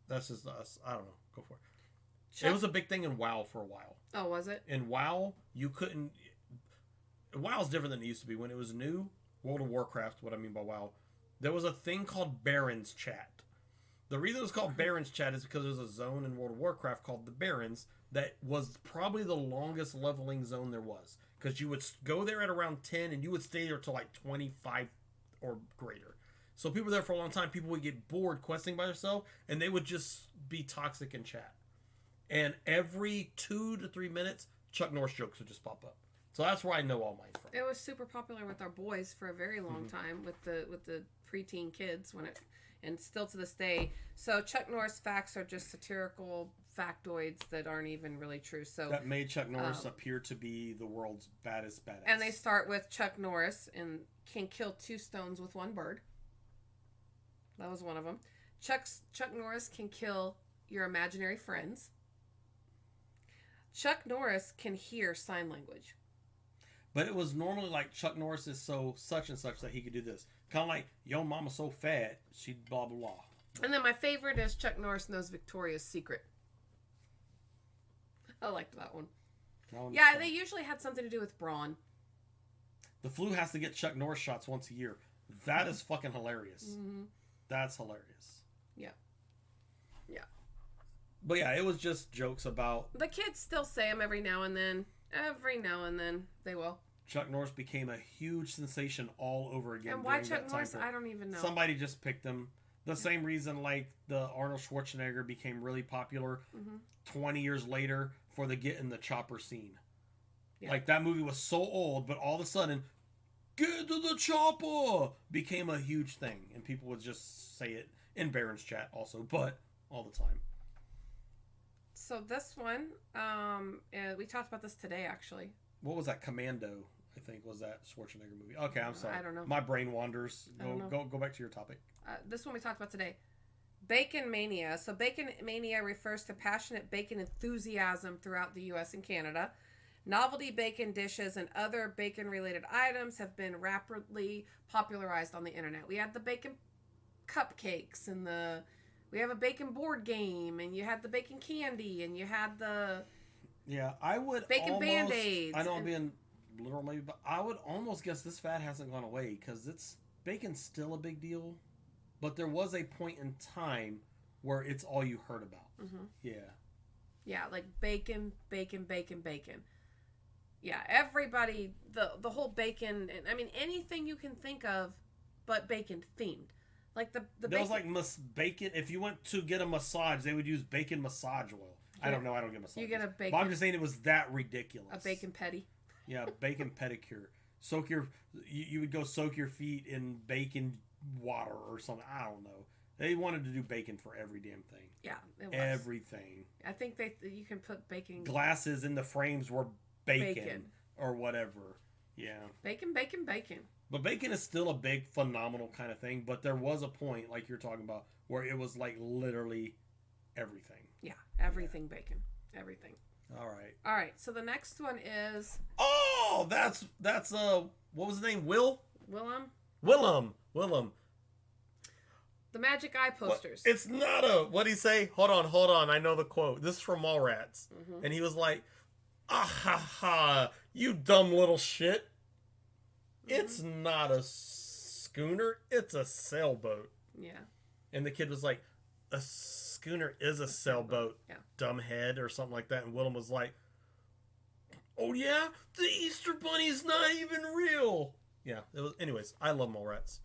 That's just us. I don't know. Go for it. It was a big thing in WoW for a while. Oh, was it? In WoW, you couldn't... WoW's different than it used to be. When it was new, World of Warcraft, what I mean by WoW, there was a thing called Barons Chat. The reason it was called Barons Chat is because there was a zone in World of Warcraft called the Barons that was probably the longest leveling zone there was. Because you would go there at around 10 and you would stay there till like 25 or greater. So people there for a long time, people would get bored questing by themselves and they would just be toxic in chat. And every 2 to 3 minutes, Chuck Norris jokes would just pop up. So that's where I know all mine from. It was super popular with our boys for a very long time with the preteen kids and still to this day. So Chuck Norris facts are just satirical factoids that aren't even really true. So that made Chuck Norris appear to be the world's baddest badass. And they start with Chuck Norris and can kill 2 stones with 1 bird. That was one of them. Chuck Norris can kill your imaginary friends. Chuck Norris can hear sign language. But it was normally like Chuck Norris is so such and such that he could do this. Kind of like, yo mama's so fat, she blah, blah, blah. And then my favorite is Chuck Norris knows Victoria's Secret. I liked that one. Yeah, they usually had something to do with brawn. The flu has to get Chuck Norris shots once a year. That is fucking hilarious. Mm-hmm. That's hilarious. Yeah. But yeah, it was just jokes about... The kids still say them every now and then. Every now and then they will. Chuck Norris became a huge sensation all over again. And why Chuck Norris? I don't even know. Somebody just picked him. The same reason like the Arnold Schwarzenegger became really popular 20 years later for the Get in the Chopper scene. Yeah. Like that movie was so old, but all of a sudden, get to the chopper became a huge thing. And people would just say it in Barron's chat also, but all the time. So this one, we talked about this today, actually. What was that? Commando, I think, was that Schwarzenegger movie. Okay, I'm sorry. I don't know. My brain wanders. Go back to your topic. This one we talked about today. Bacon mania. So bacon mania refers to passionate bacon enthusiasm throughout the U.S. and Canada. Novelty bacon dishes and other bacon-related items have been rapidly popularized on the internet. We had the bacon cupcakes and we have a bacon board game, and you had the bacon candy, and you had the I would bacon almost, Band-Aids. I know I'm being literal maybe, but I would almost guess this fad hasn't gone away because bacon's still a big deal, but there was a point in time where it's all you heard about. Mm-hmm. Yeah, like bacon, bacon, bacon, bacon. Yeah, everybody, the whole bacon, and I mean anything you can think of, but bacon themed. Like the there bacon. was like bacon. If you went to get a massage, they would use bacon massage oil. I don't know. I don't get massages. You get a bacon. But I'm just saying it was that ridiculous. A bacon petty. Yeah, bacon pedicure. You would go soak your feet in bacon water or something. I don't know. They wanted to do bacon for every damn thing. Yeah, it was. Everything. I think you can put bacon. Glasses in the frames were bacon. Or whatever. Yeah. Bacon, bacon, bacon. But bacon is still a big, phenomenal kind of thing. But there was a point, like you're talking about, where it was like literally everything. Yeah, everything bacon. Everything. All right. All right, so the next one is... Oh, that's what was his name? Willem? The Magic Eye posters. What? It's not a... What'd he say? Hold on. I know the quote. This is from Mallrats. Mm-hmm. And he was like, ah ha ha, you dumb little shit. Mm-hmm. It's not a schooner. It's a sailboat. Yeah. And the kid was like, a schooner is a sailboat, yeah. Dumbhead, or something like that. And Willem was like, oh yeah? The Easter Bunny's not even real. Yeah. It was. Anyways, I love Mallrats.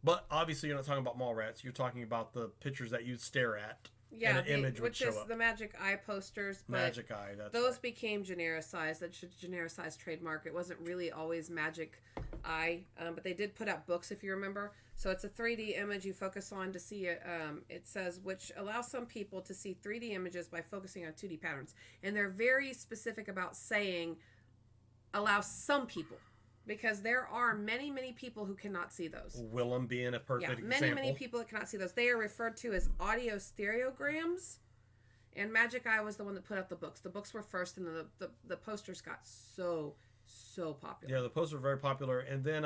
But obviously you're not talking about Mallrats. You're talking about the pictures that you'd stare at. Yeah, and an image would show which is up. the Magic Eye posters. But Magic Eye, that's those right. became genericized. That's a genericized trademark. It wasn't really always Magic Eye, but they did put out books, if you remember. So it's a 3D image you focus on to see it. It says, which allows some people to see 3D images by focusing on 2D patterns. And they're very specific about saying, allow some people. Because there are many, many people who cannot see those. Willem being a perfect example. Many people that cannot see those. They are referred to as audio stereograms. And Magic Eye was the one that put out the books. The books were first, and the posters got so popular. Yeah, the posters were very popular. And then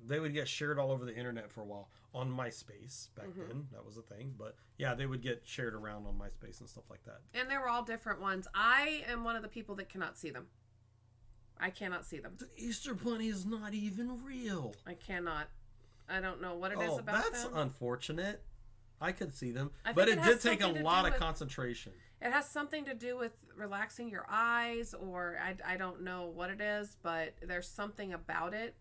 they would get shared all over the internet for a while. On MySpace back then. That was a thing. But yeah, they would get shared around on MySpace and stuff like that. And they were all different ones. I am one of the people that cannot see them. I cannot see them. The Easter Bunny is not even real. I cannot. I don't know what it is about that's them. unfortunate. I could see them. I But think it has did take a something to lot do of with- concentration. It has something to do with relaxing your eyes, or I don't know what it is, but there's something about it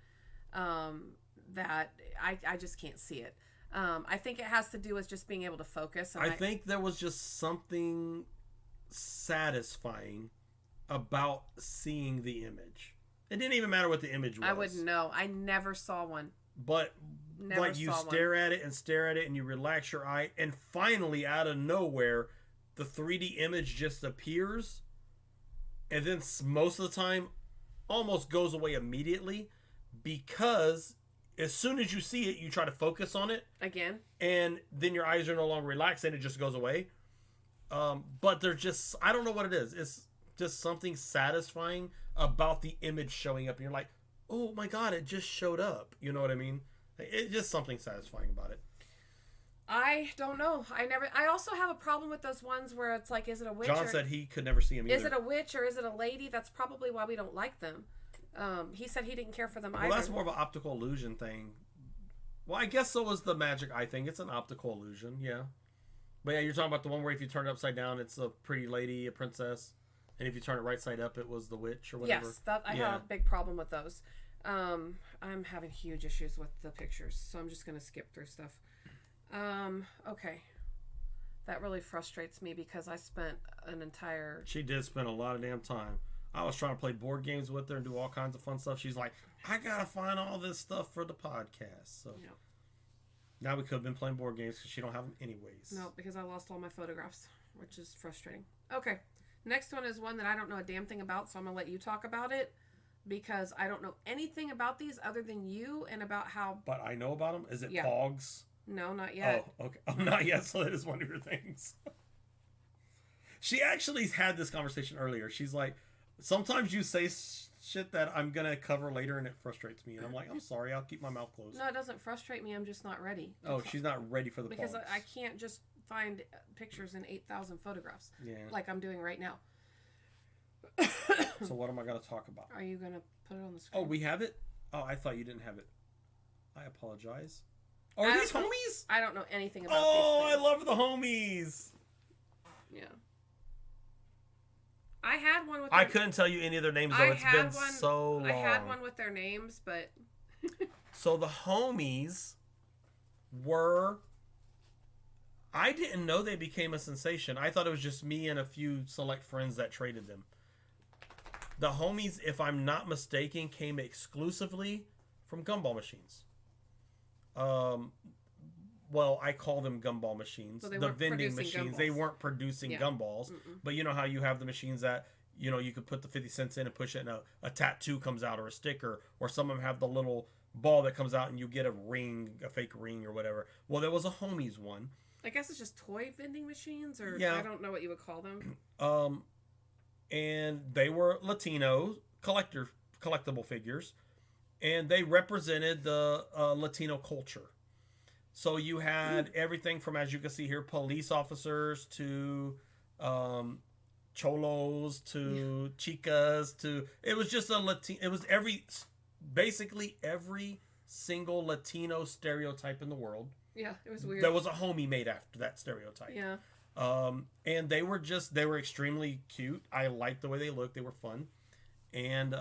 that I just can't see it. I think it has to do with just being able to focus. And I think there was just something satisfying about seeing the image. It didn't even matter what the image was. I wouldn't know. I never saw one. But like you stare at it and you relax your eye, and finally out of nowhere the 3D image just appears, and then most of the time almost goes away immediately, because as soon as you see it you try to focus on it again, and then your eyes are no longer relaxed and it just goes away. But they're just, I don't know what it is. It's just something satisfying about the image showing up, and you're like, oh my god, it just showed up. You know what I mean? It's just something satisfying about it. I don't know. I also have a problem with those ones where it's like, is it a witch? John said he could never see him either. Is it a witch or is it a lady? That's probably why we don't like them. He said he didn't care for them either. Well, that's more of an optical illusion thing. Well, I guess so was the Magic Eye thing. It's an optical illusion, yeah. But yeah, you're talking about the one where if you turn it upside down, it's a pretty lady, a princess. And if you turn it right side up, it was the witch or whatever. Yes, I have a big problem with those. I'm having huge issues with the pictures, so I'm just going to skip through stuff. Okay. That really frustrates me because I spent an entire... She did spend a lot of damn time. I was trying to play board games with her and do all kinds of fun stuff. She's like, I got to find all this stuff for the podcast. So now we could have been playing board games because she don't have them anyways. No, because I lost all my photographs, which is frustrating. Okay. Next one is one that I don't know a damn thing about, so I'm going to let you talk about it because I don't know anything about these other than you and about how... But I know about them. Is it Pogs? No, not yet. Oh, okay. Oh, not yet. So that is one of your things. She actually had this conversation earlier. She's like, sometimes you say shit that I'm going to cover later and it frustrates me. And I'm like, I'm sorry. I'll keep my mouth closed. No, it doesn't frustrate me. I'm just not ready. Oh, she's not ready for the because pogs. I can't just find pictures in 8,000 photographs. Yeah. Like I'm doing right now. So what am I going to talk about? Are you going to put it on the screen? Oh, we have it? Oh, I thought you didn't have it. I apologize. Oh, are these homies? I don't know anything about these things. I love the homies. Yeah. I had one with I couldn't tell you any of their names, though. It's been so long. I had one with their names, but... So the homies were... I didn't know they became a sensation. I thought it was just me and a few select friends that traded them. The homies, if I'm not mistaken, came exclusively from gumball machines. Well, I call them gumball machines. So the vending machines. Gumballs. They weren't producing gumballs. But you know how you have the machines that, you know, you could put the 50 cents in and push it and a tattoo comes out or a sticker. Or some of them have the little ball that comes out and you get a ring, a fake ring or whatever. Well, there was a homies one. I guess it's just toy vending machines, or yeah. I don't know what you would call them. And they were Latino collectible figures, and they represented the Latino culture. So you had everything from, as you can see here, police officers to cholos to chicas to, it was just it was basically every single Latino stereotype in the world. Yeah, it was weird. There was a homie made after that stereotype. Yeah. And they were extremely cute. I liked the way they looked. They were fun. And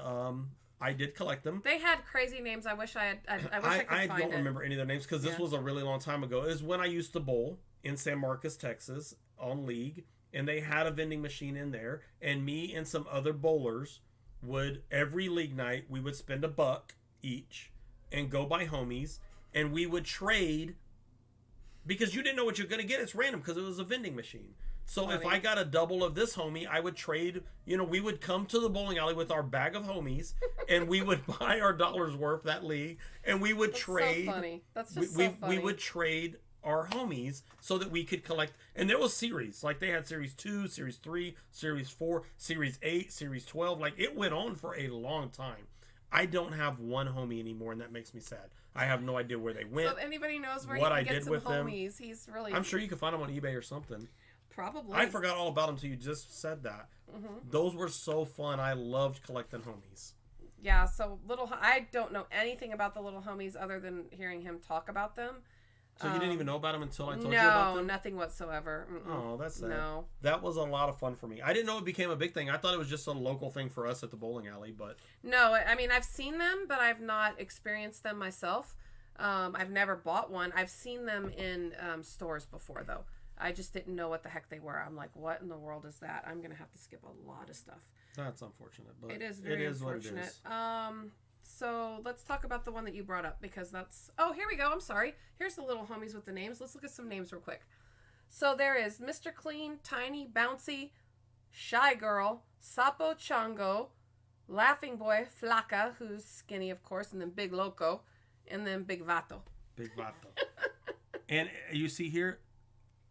I did collect them. They had crazy names. I wish I could find it. I don't remember any of their names because this was a really long time ago. It was when I used to bowl in San Marcos, Texas on League. And they had a vending machine in there. And me and some other bowlers would, every league night, we would spend $1 each and go buy homies. And we would trade... Because you didn't know what you're going to get. It's random because it was a vending machine. So if I got a double of this homie, I would trade. You know, we would come to the bowling alley with our bag of homies, and we would buy our dollars worth that league, and we would trade. So funny. That's just so funny. We would trade our homies so that we could collect. And there was series. Like they had Series 2, Series 3, Series 4, Series 8, Series 12. Like it went on for a long time. I don't have one homie anymore, and that makes me sad. I have no idea where they went. So if anybody knows where what you I can get did some with homies, them, he's really... I'm sure you can find them on eBay or something. Probably. I forgot all about them until you just said that. Mm-hmm. Those were so fun. I loved collecting homies. Yeah, so I don't know anything about the little homies other than hearing him talk about them. So you didn't even know about them until I told you about them? No, nothing whatsoever. Oh, that's sad. No. That was a lot of fun for me. I didn't know it became a big thing. I thought it was just a local thing for us at the bowling alley, but... No, I mean, I've seen them, but I've not experienced them myself. I've never bought one. I've seen them in stores before, though. I just didn't know what the heck they were. I'm like, what in the world is that? I'm going to have to skip a lot of stuff. That's unfortunate, but it is very unfortunate. What it is. So let's talk about the one that you brought up because that's... Oh, here we go. I'm sorry. Here's the little homies with the names. Let's look at some names real quick. So there is Mr. Clean, Tiny, Bouncy, Shy Girl, Sapo Chongo, Laughing Boy, Flaca, who's skinny, of course, and then Big Loco, and then Big Vato. Big Vato. And you see here,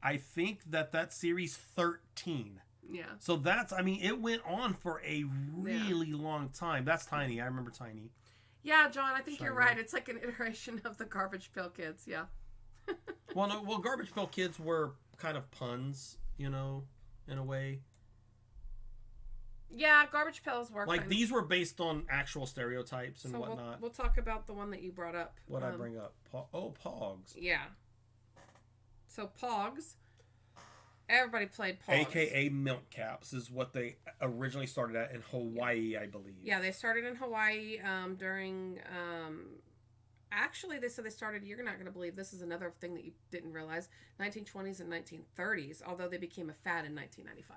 I think that's Series 13. Yeah. So that's, I mean, it went on for a really long time. That's Tiny. I remember Tiny. Yeah, John, I think you're right. It's like an iteration of the Garbage Pail Kids, yeah. Well, Garbage Pail Kids were kind of puns, you know, in a way. Yeah, Garbage Pails were like these were based on actual stereotypes and whatnot. We'll talk about the one that you brought up. What I bring up? Pogs. Yeah. So Pogs. Everybody played Pogs. AKA milk caps is what they originally started at in Hawaii, I believe. Yeah, they started in Hawaii during... actually, they said they started... You're not going to believe this is another thing that you didn't realize. 1920s and 1930s, although they became a fad in 1995.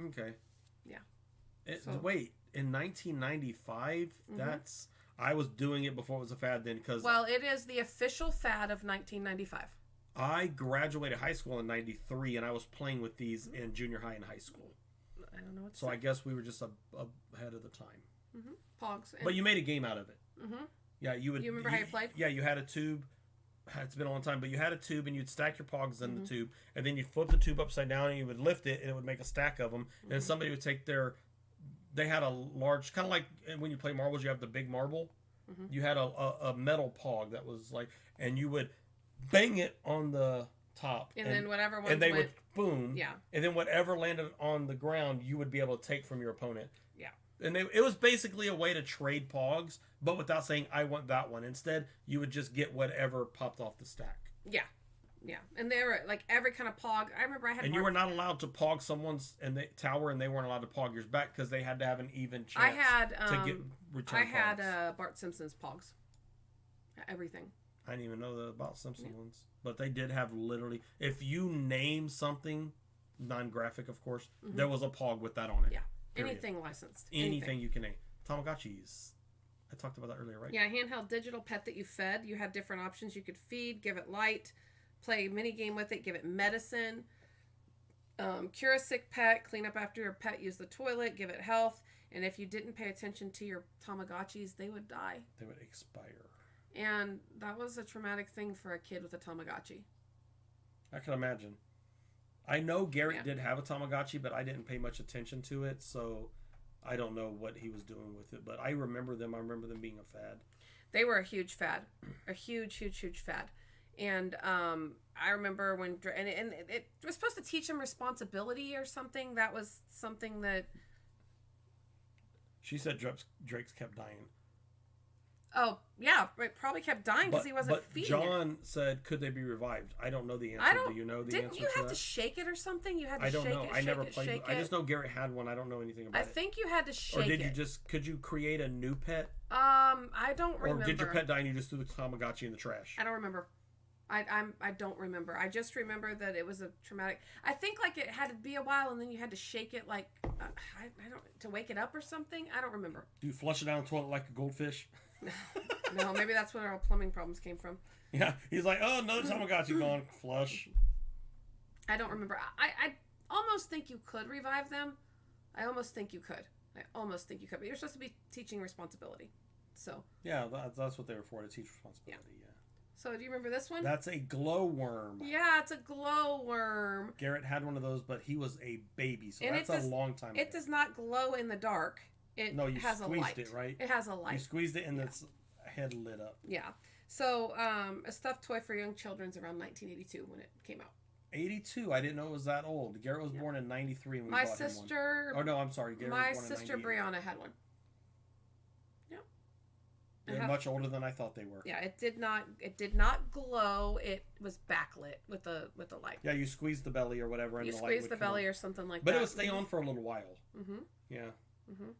Okay. Yeah. Wait, in 1995? That's... I was doing it before it was a fad then because... Well, it is the official fad of 1995. I graduated high school in 93 and I was playing with these in junior high and high school. I don't know what to say. I guess we were just ahead of the time. Pogs. But you made a game out of it. Mm-hmm. Yeah, you would... You remember how you played? Yeah, you had a tube it's been a long time, but you had a tube and you'd stack your pogs in the tube, and then you'd flip the tube upside down and you would lift it and it would make a stack of them. And then somebody would take they had a large, kind of like when you play marbles, you have the big marble. You had a metal pog that was like, and you would bang it on the top. And then whatever ones and they went, would boom. Yeah. And then whatever landed on the ground, you would be able to take from your opponent. Yeah. And it was basically a way to trade pogs, but without saying, I want that one. Instead, you would just get whatever popped off the stack. Yeah. Yeah. And they were like every kind of pog. I remember I had. And you were not allowed to pog someone's tower, and they weren't allowed to pog yours back because they had to have an even chance to get return pogs. had Bart Simpson's pogs. Everything. I didn't even know about Simpson ones. But they did have literally, if you name something, non-graphic of course, there was a pog with that on it. Yeah. Period. Anything licensed. Anything you can name. Tamagotchis. I talked about that earlier, right? Yeah, handheld digital pet that you fed. You had different options. You could feed, give it light, play a mini game with it, give it medicine, cure a sick pet, clean up after your pet, use the toilet, give it health. And if you didn't pay attention to your Tamagotchis, they would die. They would expire. And that was a traumatic thing for a kid with a Tamagotchi. I can imagine. I know Garrett did have a Tamagotchi, but I didn't pay much attention to it, so I don't know what he was doing with it. But I remember them. I remember them being a fad. They were a huge fad. A huge, huge, huge fad. And I remember when... And it was supposed to teach them responsibility or something. That was something that... She said Drake's kept dying. Oh, yeah. It probably kept dying because he wasn't feeding it. But John said, could they be revived? I don't know the answer. Do you know the answer to that? Didn't you have to shake it or something? You had to I don't shake know. it, I never it, played. I just know Garrett had one. I don't know anything about it. I think you had to shake it. Or did you could you create a new pet? I don't remember. Or did your pet die and you just threw the Tamagotchi in the trash? I don't remember. I don't remember. I just remember that it was a traumatic. I think like it had to be a while, and then you had to shake it like I don't to wake it up or something. I don't remember. Do you flush it down the toilet like a goldfish? No, maybe that's where our plumbing problems came from. Yeah, he's like, oh, another Tamagotchi gone. Flush. I don't remember. I almost think you could revive them. I almost think you could. But you're supposed to be teaching responsibility. So. Yeah, that's what they were for, to teach responsibility. Yeah. So do you remember this one? That's a glowworm. Yeah, it's a glowworm. Garrett had one of those, but he was a baby, so that's a long time ago. It does not glow in the dark. It has a light. Squeezed it, right? It has a light. You squeezed it and its head lit up. Yeah. So a stuffed toy for young children's around 1982 when it came out. 82? I didn't know it was that old. Garrett was born in 93 when we bought him one. My sister... Oh, no, I'm sorry. Garrett my was born sister in 98. Brianna had one. Yep. They're much older than I thought they were. Yeah, it did not glow. It was backlit with a light. Yeah, you squeezed the belly or whatever, and you the light squeezed would the belly on. or something like but that. But it would stay on for a little while. Mm-hmm. Yeah. Mm-hmm.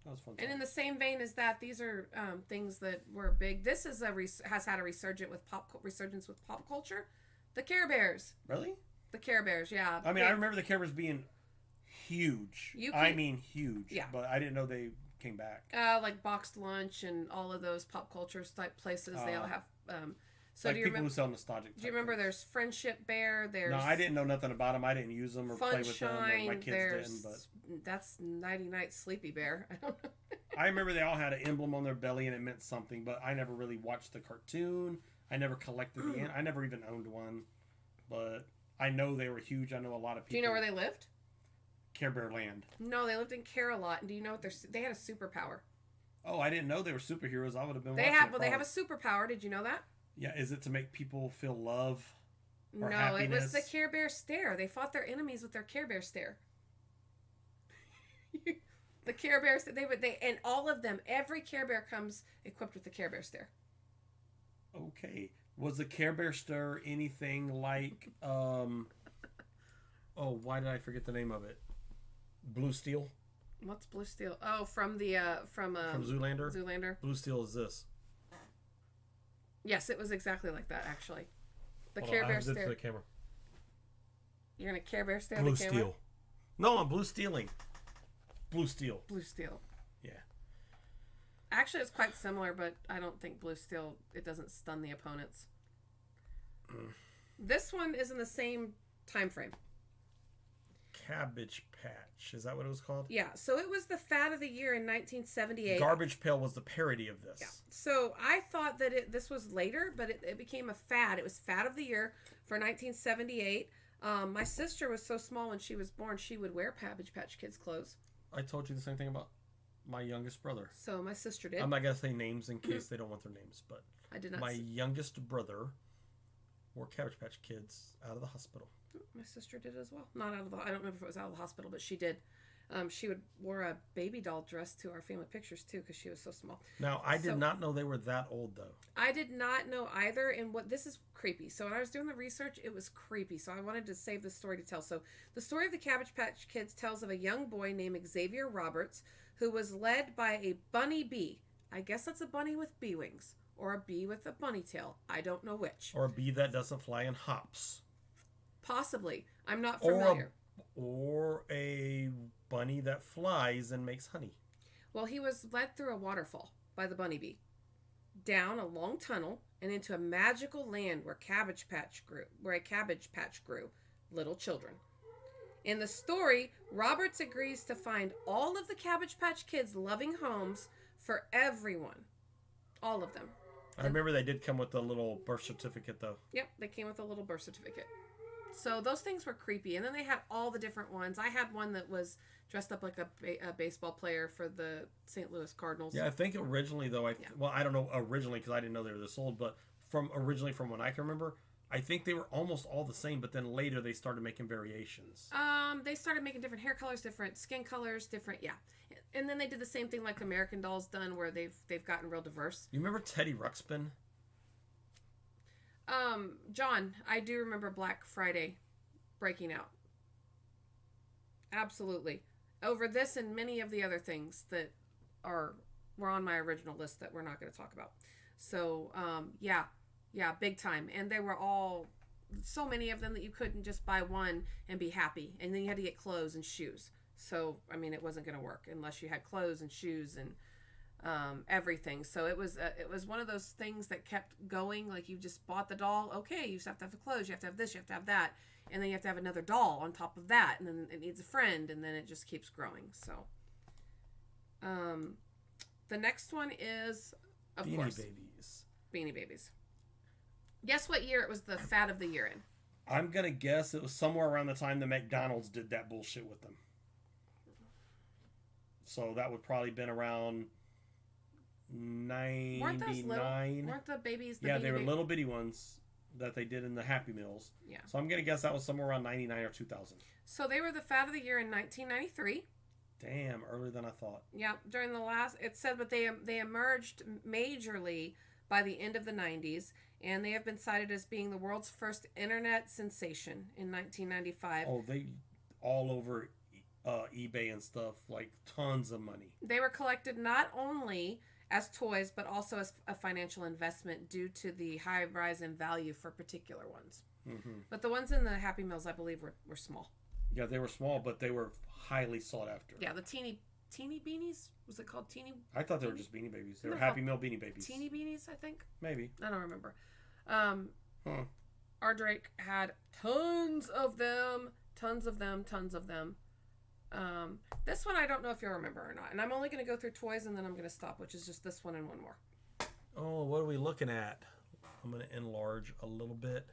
That was fun. And in the same vein as that, these are things that were big. This is has had a resurgence with pop culture. The Care Bears. Really? The Care Bears, yeah. I mean, I remember the Care Bears being huge. I mean, huge. Yeah. But I didn't know they came back. Like Boxed Lunch and all of those pop culture type places. They all have. So like do you people remember, who sell nostalgic. Do you remember? There's Friendship Bear. There's no, I didn't know nothing about them. I didn't use them or play with them. Or my kids didn't. But that's Nighty Night Sleepy Bear. I don't know. I remember they all had an emblem on their belly and it meant something, but I never really watched the cartoon. I never collected I never even owned one, but I know they were huge. I know a lot of people. Do you know where they lived? Care Bear Land. No, they lived in Care-a-Lot. And do you know what they had a superpower? Oh, I didn't know they were superheroes. I would have been. They have a superpower. Did you know that? Yeah, is it to make people feel love? Or no, happiness? It was the Care Bear stare. They fought their enemies with their Care Bear stare. The Care Bears, and all of them, every Care Bear comes equipped with the Care Bear stare. Okay. Was the Care Bear stare anything like, oh, why did I forget the name of it? Blue Steel? What's Blue Steel? Oh, from Zoolander? Zoolander. Blue Steel is this. Yes, it was exactly like that, actually. The Hold Care on, Bear I did stare. to the camera. You're going to Care Bear stare Blue the camera? Steel. No, I'm Blue Stealing. Blue Steel. Blue Steel. Yeah. Actually, it's quite similar, but I don't think Blue Steel, it doesn't stun the opponents. This one is in the same time frame. Cabbage Patch. Is that what it was called? Yeah, so it was the fad of the year in 1978. Garbage Pail was the parody of this. Yeah. So I thought that this was later, but it became a fad. It was fad of the year for 1978. My sister was so small when she was born, she would wear Cabbage Patch Kids clothes. I told you the same thing about my youngest brother. So my sister did. I'm not going to say names in case they don't want their names, but I did not. My youngest brother wore Cabbage Patch Kids out of the hospital. My sister did as well. Not out of the. I don't remember if it was out of the hospital, but she did. She wore a baby doll dress to our family pictures too because she was so small. Now I did not know they were that old though. I did not know either, and this is creepy. So when I was doing the research, it was creepy. So I wanted to save this story to tell. So the story of the Cabbage Patch Kids tells of a young boy named Xavier Roberts who was led by a bunny bee. I guess that's a bunny with bee wings or a bee with a bunny tail. I don't know which. Or a bee that doesn't fly and hops. Possibly. I'm not familiar. Or a bunny that flies and makes honey. Well, he was led through a waterfall by the bunny bee, down a long tunnel and into a magical land where a cabbage patch grew, little children. In the story, Roberts agrees to find all of the Cabbage Patch Kids' loving homes for everyone. All of them. I remember they did come with a little birth certificate though. Yep, they came with a little birth certificate. So those things were creepy. And then they had all the different ones. I had one that was dressed up like a baseball player for the St. Louis Cardinals. Yeah, I think originally, though, I don't know originally because I didn't know they were this old, but from what I can remember, I think they were almost all the same, but then later they started making variations. They started making different hair colors, different skin colors, different, yeah. And then they did the same thing like American Doll's done where they've gotten real diverse. You remember Teddy Ruxpin? John, I do remember Black Friday breaking out. Absolutely. Over this and many of the other things that were on my original list that we're not going to talk about. So, yeah, big time. And they were all, so many of them that you couldn't just buy one and be happy. And then you had to get clothes and shoes. So, I mean, it wasn't going to work unless you had clothes and shoes and everything. So it was one of those things that kept going. Like you just bought the doll. Okay, you just have to have the clothes. You have to have this. You have to have that. And then you have to have another doll on top of that. And then it needs a friend. And then it just keeps growing. So the next one is, of course, Beanie Babies. Guess what year it was the fad of the year in? I'm going to guess it was somewhere around the time the McDonald's did that bullshit with them. So that would probably been around 99. Weren't the babies the Yeah, they were little bitty ones that they did in the Happy Meals. Yeah. So I'm going to guess that was somewhere around 99 or 2000. So they were the fad of the year in 1993. Damn, earlier than I thought. Yeah, during the last, it said, but they emerged majorly by the end of the 90s, and they have been cited as being the world's first internet sensation in 1995. Oh, they all over eBay and stuff, like tons of money. They were collected not only as toys, but also as a financial investment due to the high rise in value for particular ones. Mm-hmm. But the ones in the Happy Meals, I believe, were small. Yeah, they were small, but they were highly sought after. Yeah, the teeny beanies? Was it called teeny? I thought they were just Beanie Babies. They were Happy Meal Beanie Babies. Teeny beanies, I think. Maybe. I don't remember. Our Drake had tons of them. This one I don't know if you'll remember or not. And I'm only going to go through toys and then I'm going to stop, which is just this one and one more. Oh, what are we looking at? I'm going to enlarge a little bit.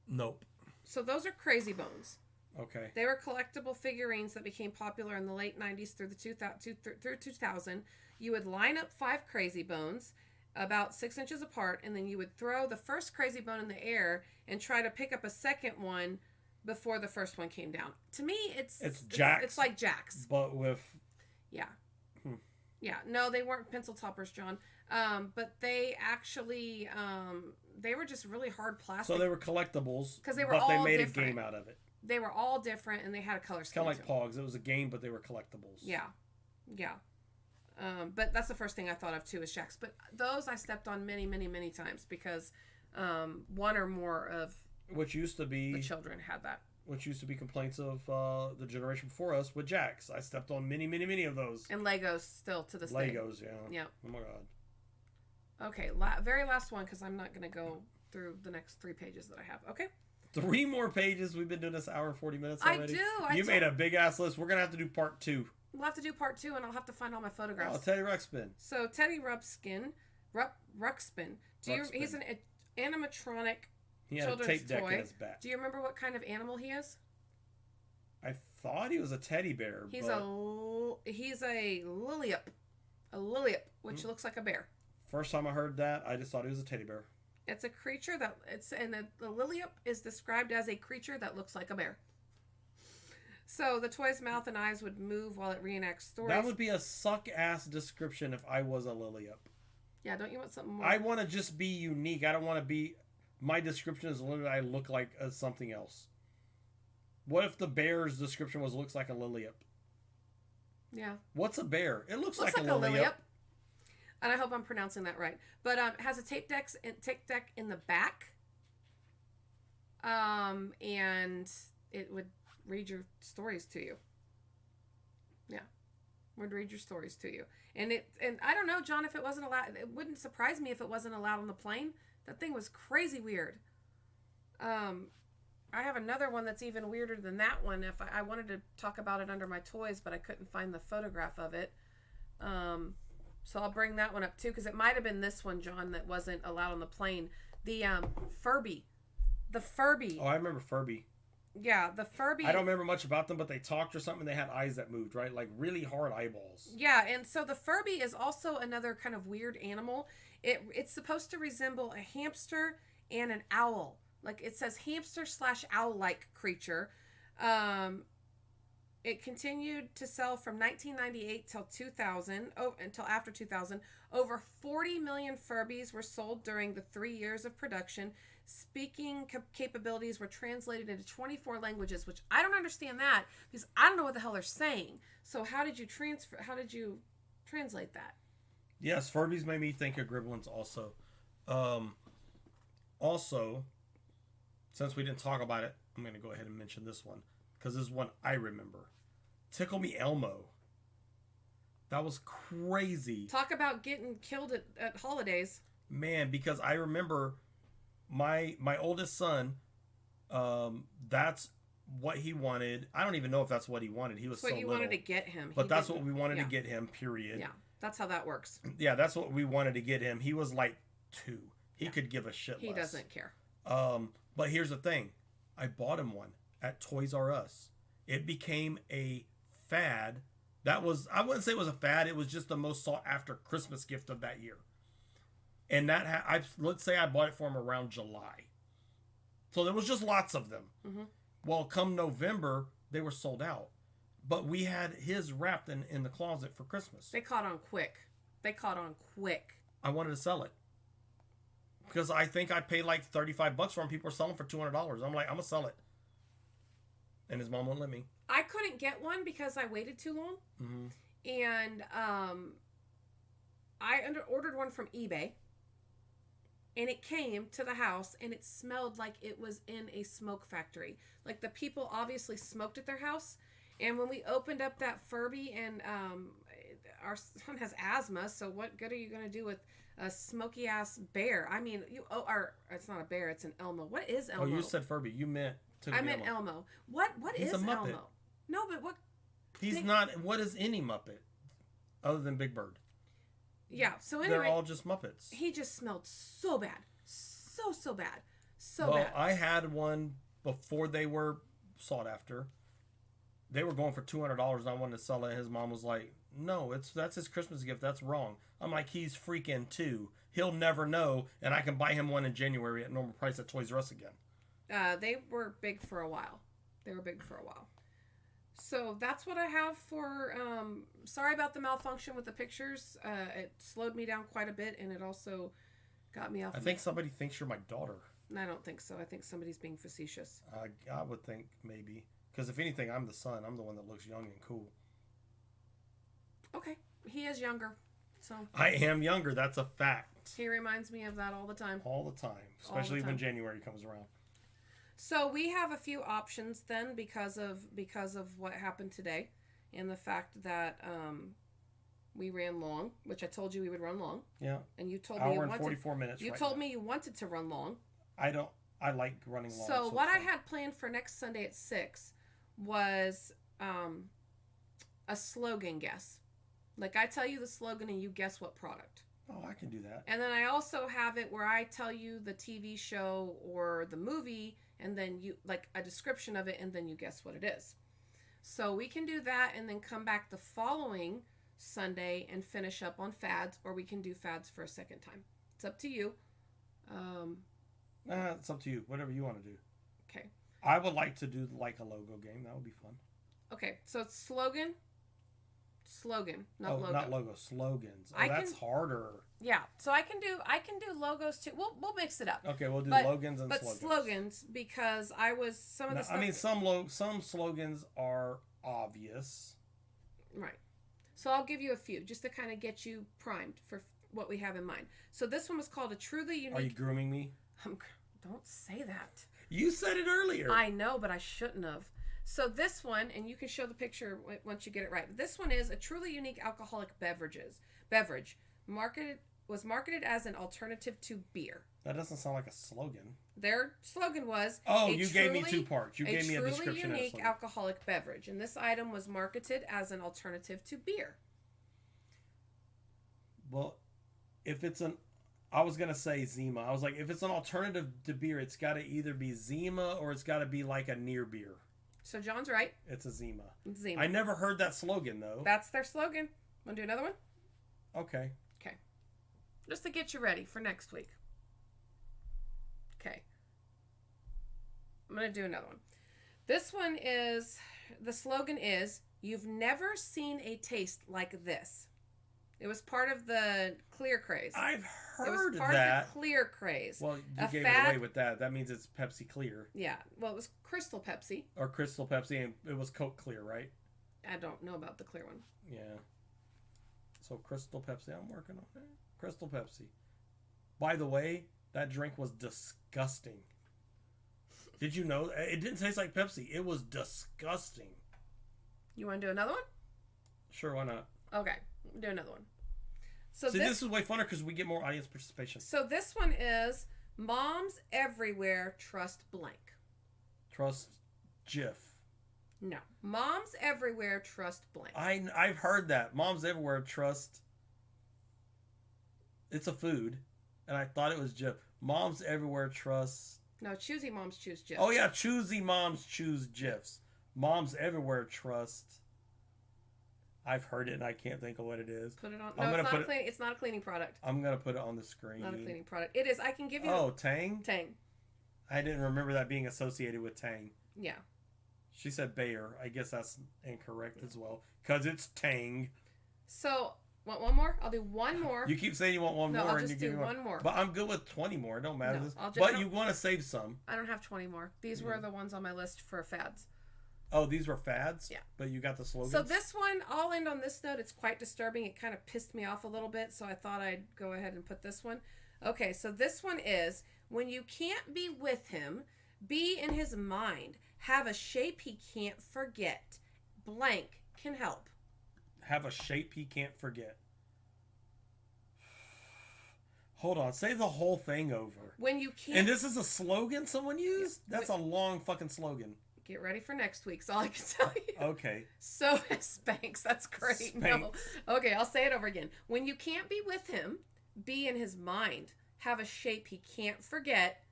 Nope. So those are CraZy Bones. Okay. They were collectible figurines that became popular in the late 90s through 2000. You would line up 5 CraZy Bones about 6 inches apart, and then you would throw the first CraZy Bone in the air and try to pick up a second one before the first one came down. To me, it's Jacks. It's like Jacks. But with... Yeah. Yeah. No, they weren't pencil toppers, John. But they actually... they were just really hard plastic. So they were collectibles, because they were but all they made different. A game out of it. They were all different, and they had a color scheme. Kind of like Pogs. It was a game, but they were collectibles. Yeah. Yeah. But that's the first thing I thought of, too, is Jacks. But those I stepped on many, many, many times because one or more of which used to be the children had that. Which used to be complaints of the generation before us with Jacks. I stepped on many, many, many of those. And Legos still to this day. Legos, yeah. Yeah. Oh, my God. Okay, very last one because I'm not going to go through the next 3 pages that I have. Okay? 3 more pages. We've been doing this hour and 40 minutes already. I do. You made a big ass list. We're going to have to do part 2. We'll have to do part 2, and I'll have to find all my photographs. Oh, Teddy Ruxpin. So Teddy Ruxpin. He's an animatronic he had children's a tape deck toy. in his back. Do you remember what kind of animal he is? I thought he was a teddy bear. He's a liliup. A liliup, which looks like a bear. First time I heard that, I just thought he was a teddy bear. It's a creature the liliup is described as a creature that looks like a bear. So the toy's mouth and eyes would move while it reenacts stories. That would be a suck-ass description if I was a liliup. Yeah, don't you want something more? I want to just be unique. I don't want to be... My description is literally I look like something else. What if the bear's description looks like a liliup? Yeah. What's a bear? It looks like a liliup. And I hope I'm pronouncing that right. But it has a tape deck in the back. And it would read your stories to you. Yeah. Would read your stories to you. And I don't know, John, if it wasn't allowed, it wouldn't surprise me if it wasn't allowed on the plane. That thing was crazy weird. I have another one that's even weirder than that one. If I wanted to talk about it under my toys, but I couldn't find the photograph of it. So I'll bring that one up too, because it might have been this one, John, that wasn't allowed on the plane. The Furby. The Furby. Oh, I remember Furby. Yeah, the Furby. I don't remember much about them, but they talked or something. They had eyes that moved, right? Like really hard eyeballs. Yeah, and so the Furby is also another kind of weird animal. It's supposed to resemble a hamster and an owl. Like it says hamster/owl-like creature. It continued to sell from 1998 till 2000, until after 2000. Over 40 million Furbies were sold during the 3 years of production. Speaking capabilities were translated into 24 languages, which I don't understand that because I don't know what the hell they're saying. So how did you translate that? Yes, Furbies made me think of Gremlins also. Also, since we didn't talk about it, I'm going to go ahead and mention this one because this is one I remember. Tickle Me Elmo. That was crazy. Talk about getting killed at holidays. Man, because I remember my oldest son, that's what he wanted. I don't even know if that's what he wanted. He was so little. That's what you wanted to get him. But that's what we wanted to get him, period. Yeah, that's how that works. Yeah, that's what we wanted to get him. He was like 2. He could give a shit less. He doesn't care. But here's the thing. I bought him one at Toys R Us. It became a fad. I wouldn't say it was a fad. It was just the most sought after Christmas gift of that year. And let's say I bought it for him around July. So there was just lots of them. Mm-hmm. Well, come November, they were sold out. But we had his wrapped in the closet for Christmas. They caught on quick. I wanted to sell it. Because I think I paid like $35 for him. People were selling for $200. I'm like, I'm going to sell it. And his mom wouldn't let me. I couldn't get one because I waited too long. Mm-hmm. And I ordered one from eBay. And it came to the house and it smelled like it was in a smoke factory. Like the people obviously smoked at their house. And when we opened up that Furby, and our son has asthma, so what good are you going to do with a smoky ass bear? I mean, it's not a bear, it's an Elmo. What is Elmo? Oh, you said Furby. You meant I meant Elmo. What He's is a Muppet. Elmo? No, but what? He's not. What is any Muppet other than Big Bird? Yeah. So anyway, they're all just Muppets. He just smelled so bad, so bad, bad. Well, I had one before they were sought after. They were going for $200, and I wanted to sell it. His mom was like, "No, that's his Christmas gift. That's wrong." I'm like, "He's freaking 2. He'll never know, and I can buy him one in January at normal price at Toys R Us again." They were big for a while. So that's what I have for. Sorry about the malfunction with the pictures. It slowed me down quite a bit, and it also got me off. I think somebody thinks you're my daughter. I don't think so. I think somebody's being facetious. I would think maybe. Because if anything, I'm the son. I'm the one that looks young and cool. Okay. He is younger. So I am younger. That's a fact. He reminds me of that all the time. All the time. Especially when January comes around. So we have a few options then because of what happened today and the fact that we ran long, which I told you we would run long. Yeah. And you told me you wanted 44 minutes. You told me you wanted to run long. I I like running long. So what I had planned for next Sunday at 6 was a slogan guess. Like I tell you the slogan and you guess what product. Oh, I can do that. And then I also have it where I tell you the TV show or the movie and then you like a description of it and then you guess what it is. So we can do that and then come back the following Sunday and finish up on fads, or we can do fads for a second time. It's up to you. It's up to you. Whatever you want to do. Okay. I would like to do like a logo game. That would be fun. Okay, so it's slogan, not logo. Not logo, slogans. Oh, that's harder. Yeah, so I can do logos too. We'll mix it up. Okay, we'll do slogans and slogans. But slogans because some slogans are obvious. Right. So I'll give you a few just to kind of get you primed for what we have in mind. So this one was called a truly unique. Are you grooming me? Don't say that. You said it earlier. I know, but I shouldn't have. So this one, and you can show the picture once you get it right. But this one is a truly unique alcoholic beverage. Was marketed as an alternative to beer. That doesn't sound like a slogan. Their slogan was you gave me two parts. You gave me a description truly unique alcoholic beverage, and this item was marketed as an alternative to beer. Well, if it's I was gonna say Zima. I was like, if it's an alternative to beer, it's got to either be Zima or it's got to be like a near beer. So John's right. It's a Zima. Zima. I never heard that slogan though. That's their slogan. Want to do another one? Okay. Okay. Just to get you ready for next week. Okay. I'm going to do another one. This one is, the slogan is, "You've never seen a taste like this." It was part of the clear craze. I've heard that. It was part of the clear craze. Well, you gave it away with that. That means it's Pepsi Clear. Yeah. Well, it was Crystal Pepsi. Or Crystal Pepsi, and it was Coke Clear, right? I don't know about the clear one. Yeah. So Crystal Pepsi, I'm working on it. Crystal Pepsi. By the way, that drink was disgusting. Did you know? It didn't taste like Pepsi. It was disgusting. You want to do another one? Sure, why not? Okay, do another one. So this is way funner because we get more audience participation. So this one is moms everywhere trust blank. Trust Jif. No. Moms everywhere trust blank. I've heard that. Moms everywhere trust. It's a food, and I thought it was Jif. Moms everywhere trust. No, choosy moms choose Jif. Oh yeah, choosy moms choose Jifs. Moms everywhere trust. I've heard it and I can't think of what it is. Put it on. No, it's not a cleaning product. I'm going to put it on the screen. Not a cleaning product. It is. I can give you. Oh, Tang? Tang. I didn't remember that being associated with Tang. Yeah. She said Bayer. I guess that's incorrect as well. Because it's Tang. So, want one more? I'll do one more. You keep saying you want one more. I'll just do one more. But I'm good with 20 more. It don't matter. No, but you want to save some. I don't have 20 more. These were the ones on my list for fads. Oh, these were fads? Yeah. But you got the slogans? So this one, I'll end on this note. It's quite disturbing. It kind of pissed me off a little bit, so I thought I'd go ahead and put this one. Okay, so this one is, when you can't be with him, be in his mind. Have a shape he can't forget. Blank can help. Have a shape he can't forget. Hold on. Say the whole thing over. When you can't... And this is a slogan someone used? Yeah. That's a long fucking slogan. Get ready for next week's. All I can tell you. Okay. So Spanx. That's great. Spanx. No. Okay, I'll say it over again. When you can't be with him, be in his mind. Have a shape he can't forget.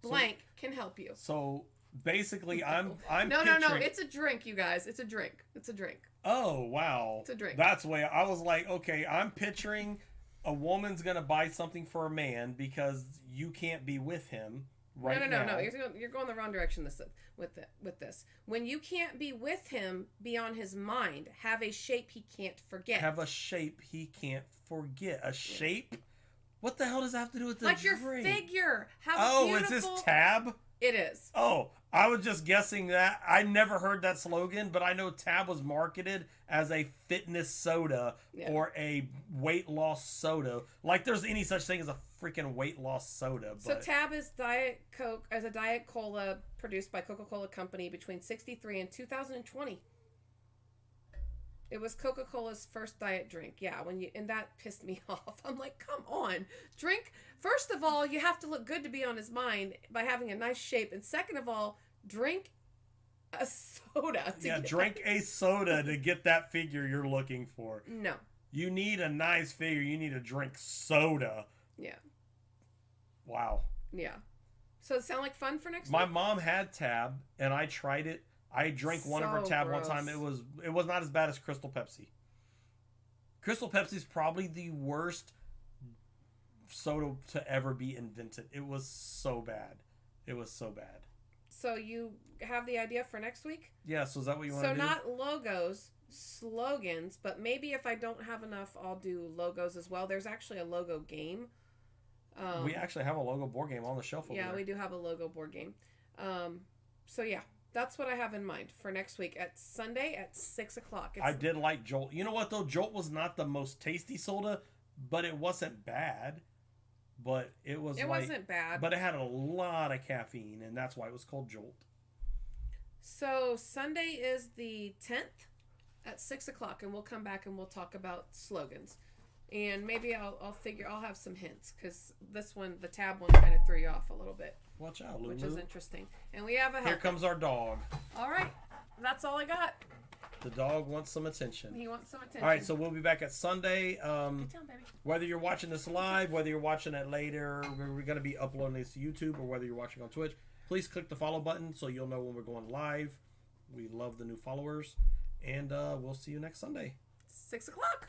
Blank can help you. So basically, I'm No. It's a drink, you guys. It's a drink. It's a drink. Oh wow. It's a drink. That's why I was like, okay, I'm picturing a woman's gonna buy something for a man because you can't be with him. Right No. You're going the wrong direction with this. When you can't be with him, be on his mind. Have a shape he can't forget. Have a shape he can't forget. A shape? What the hell does that have to do with the like drink? Your figure. Is this Tab? It is. Oh, I was just guessing that. I never heard that slogan, but I know Tab was marketed as a fitness soda or a weight loss soda. Like there's any such thing as a freaking weight loss soda. But... So Tab is Diet Coke as a Diet Cola produced by Coca-Cola Company between 1963 and 2020. It was Coca-Cola's first diet drink. Yeah, and that pissed me off. I'm like, come on, drink. First of all, you have to look good to be on his mind by having a nice shape, and second of all, drink a soda. Drink a soda to get that figure you're looking for. No. You need a nice figure. You need to drink soda. Yeah. Wow. Yeah. So it sound like fun for next My week? mom had Tab, and I tried it. I drank one of her Tab gross. one time. It was not as bad as Crystal Pepsi. Crystal Pepsi is probably the worst soda to ever be invented. It was so bad. It was so bad. So you have the idea for next week? Yeah, so is that what you want to do? So not logos, slogans, but maybe if I don't have enough, I'll do logos as well. There's actually a logo game. We actually have a logo board game on the shelf over Yeah, there. we do have a logo board game. So yeah, that's what I have in mind for next week at Sunday at 6 o'clock. I did like Jolt. You know what though? Jolt was not the most tasty soda, but it wasn't bad. But it wasn't bad. But it had a lot of caffeine, and that's why it was called Jolt. So Sunday is the 10th at 6 o'clock, and we'll come back and we'll talk about slogans. And maybe I'll have some hints, because this one, the Tab one, kind of threw you off a little bit. Watch out, Lulu. Which is interesting. And we have a Here comes our dog. All right. That's all I got. The dog wants some attention. He wants some attention. All right, so we'll be back at Sunday. Get down, baby. Whether you're watching this live, whether you're watching it later, we're going to be uploading this to YouTube, or whether you're watching on Twitch, please click the follow button so you'll know when we're going live. We love the new followers. And we'll see you next Sunday. 6 o'clock.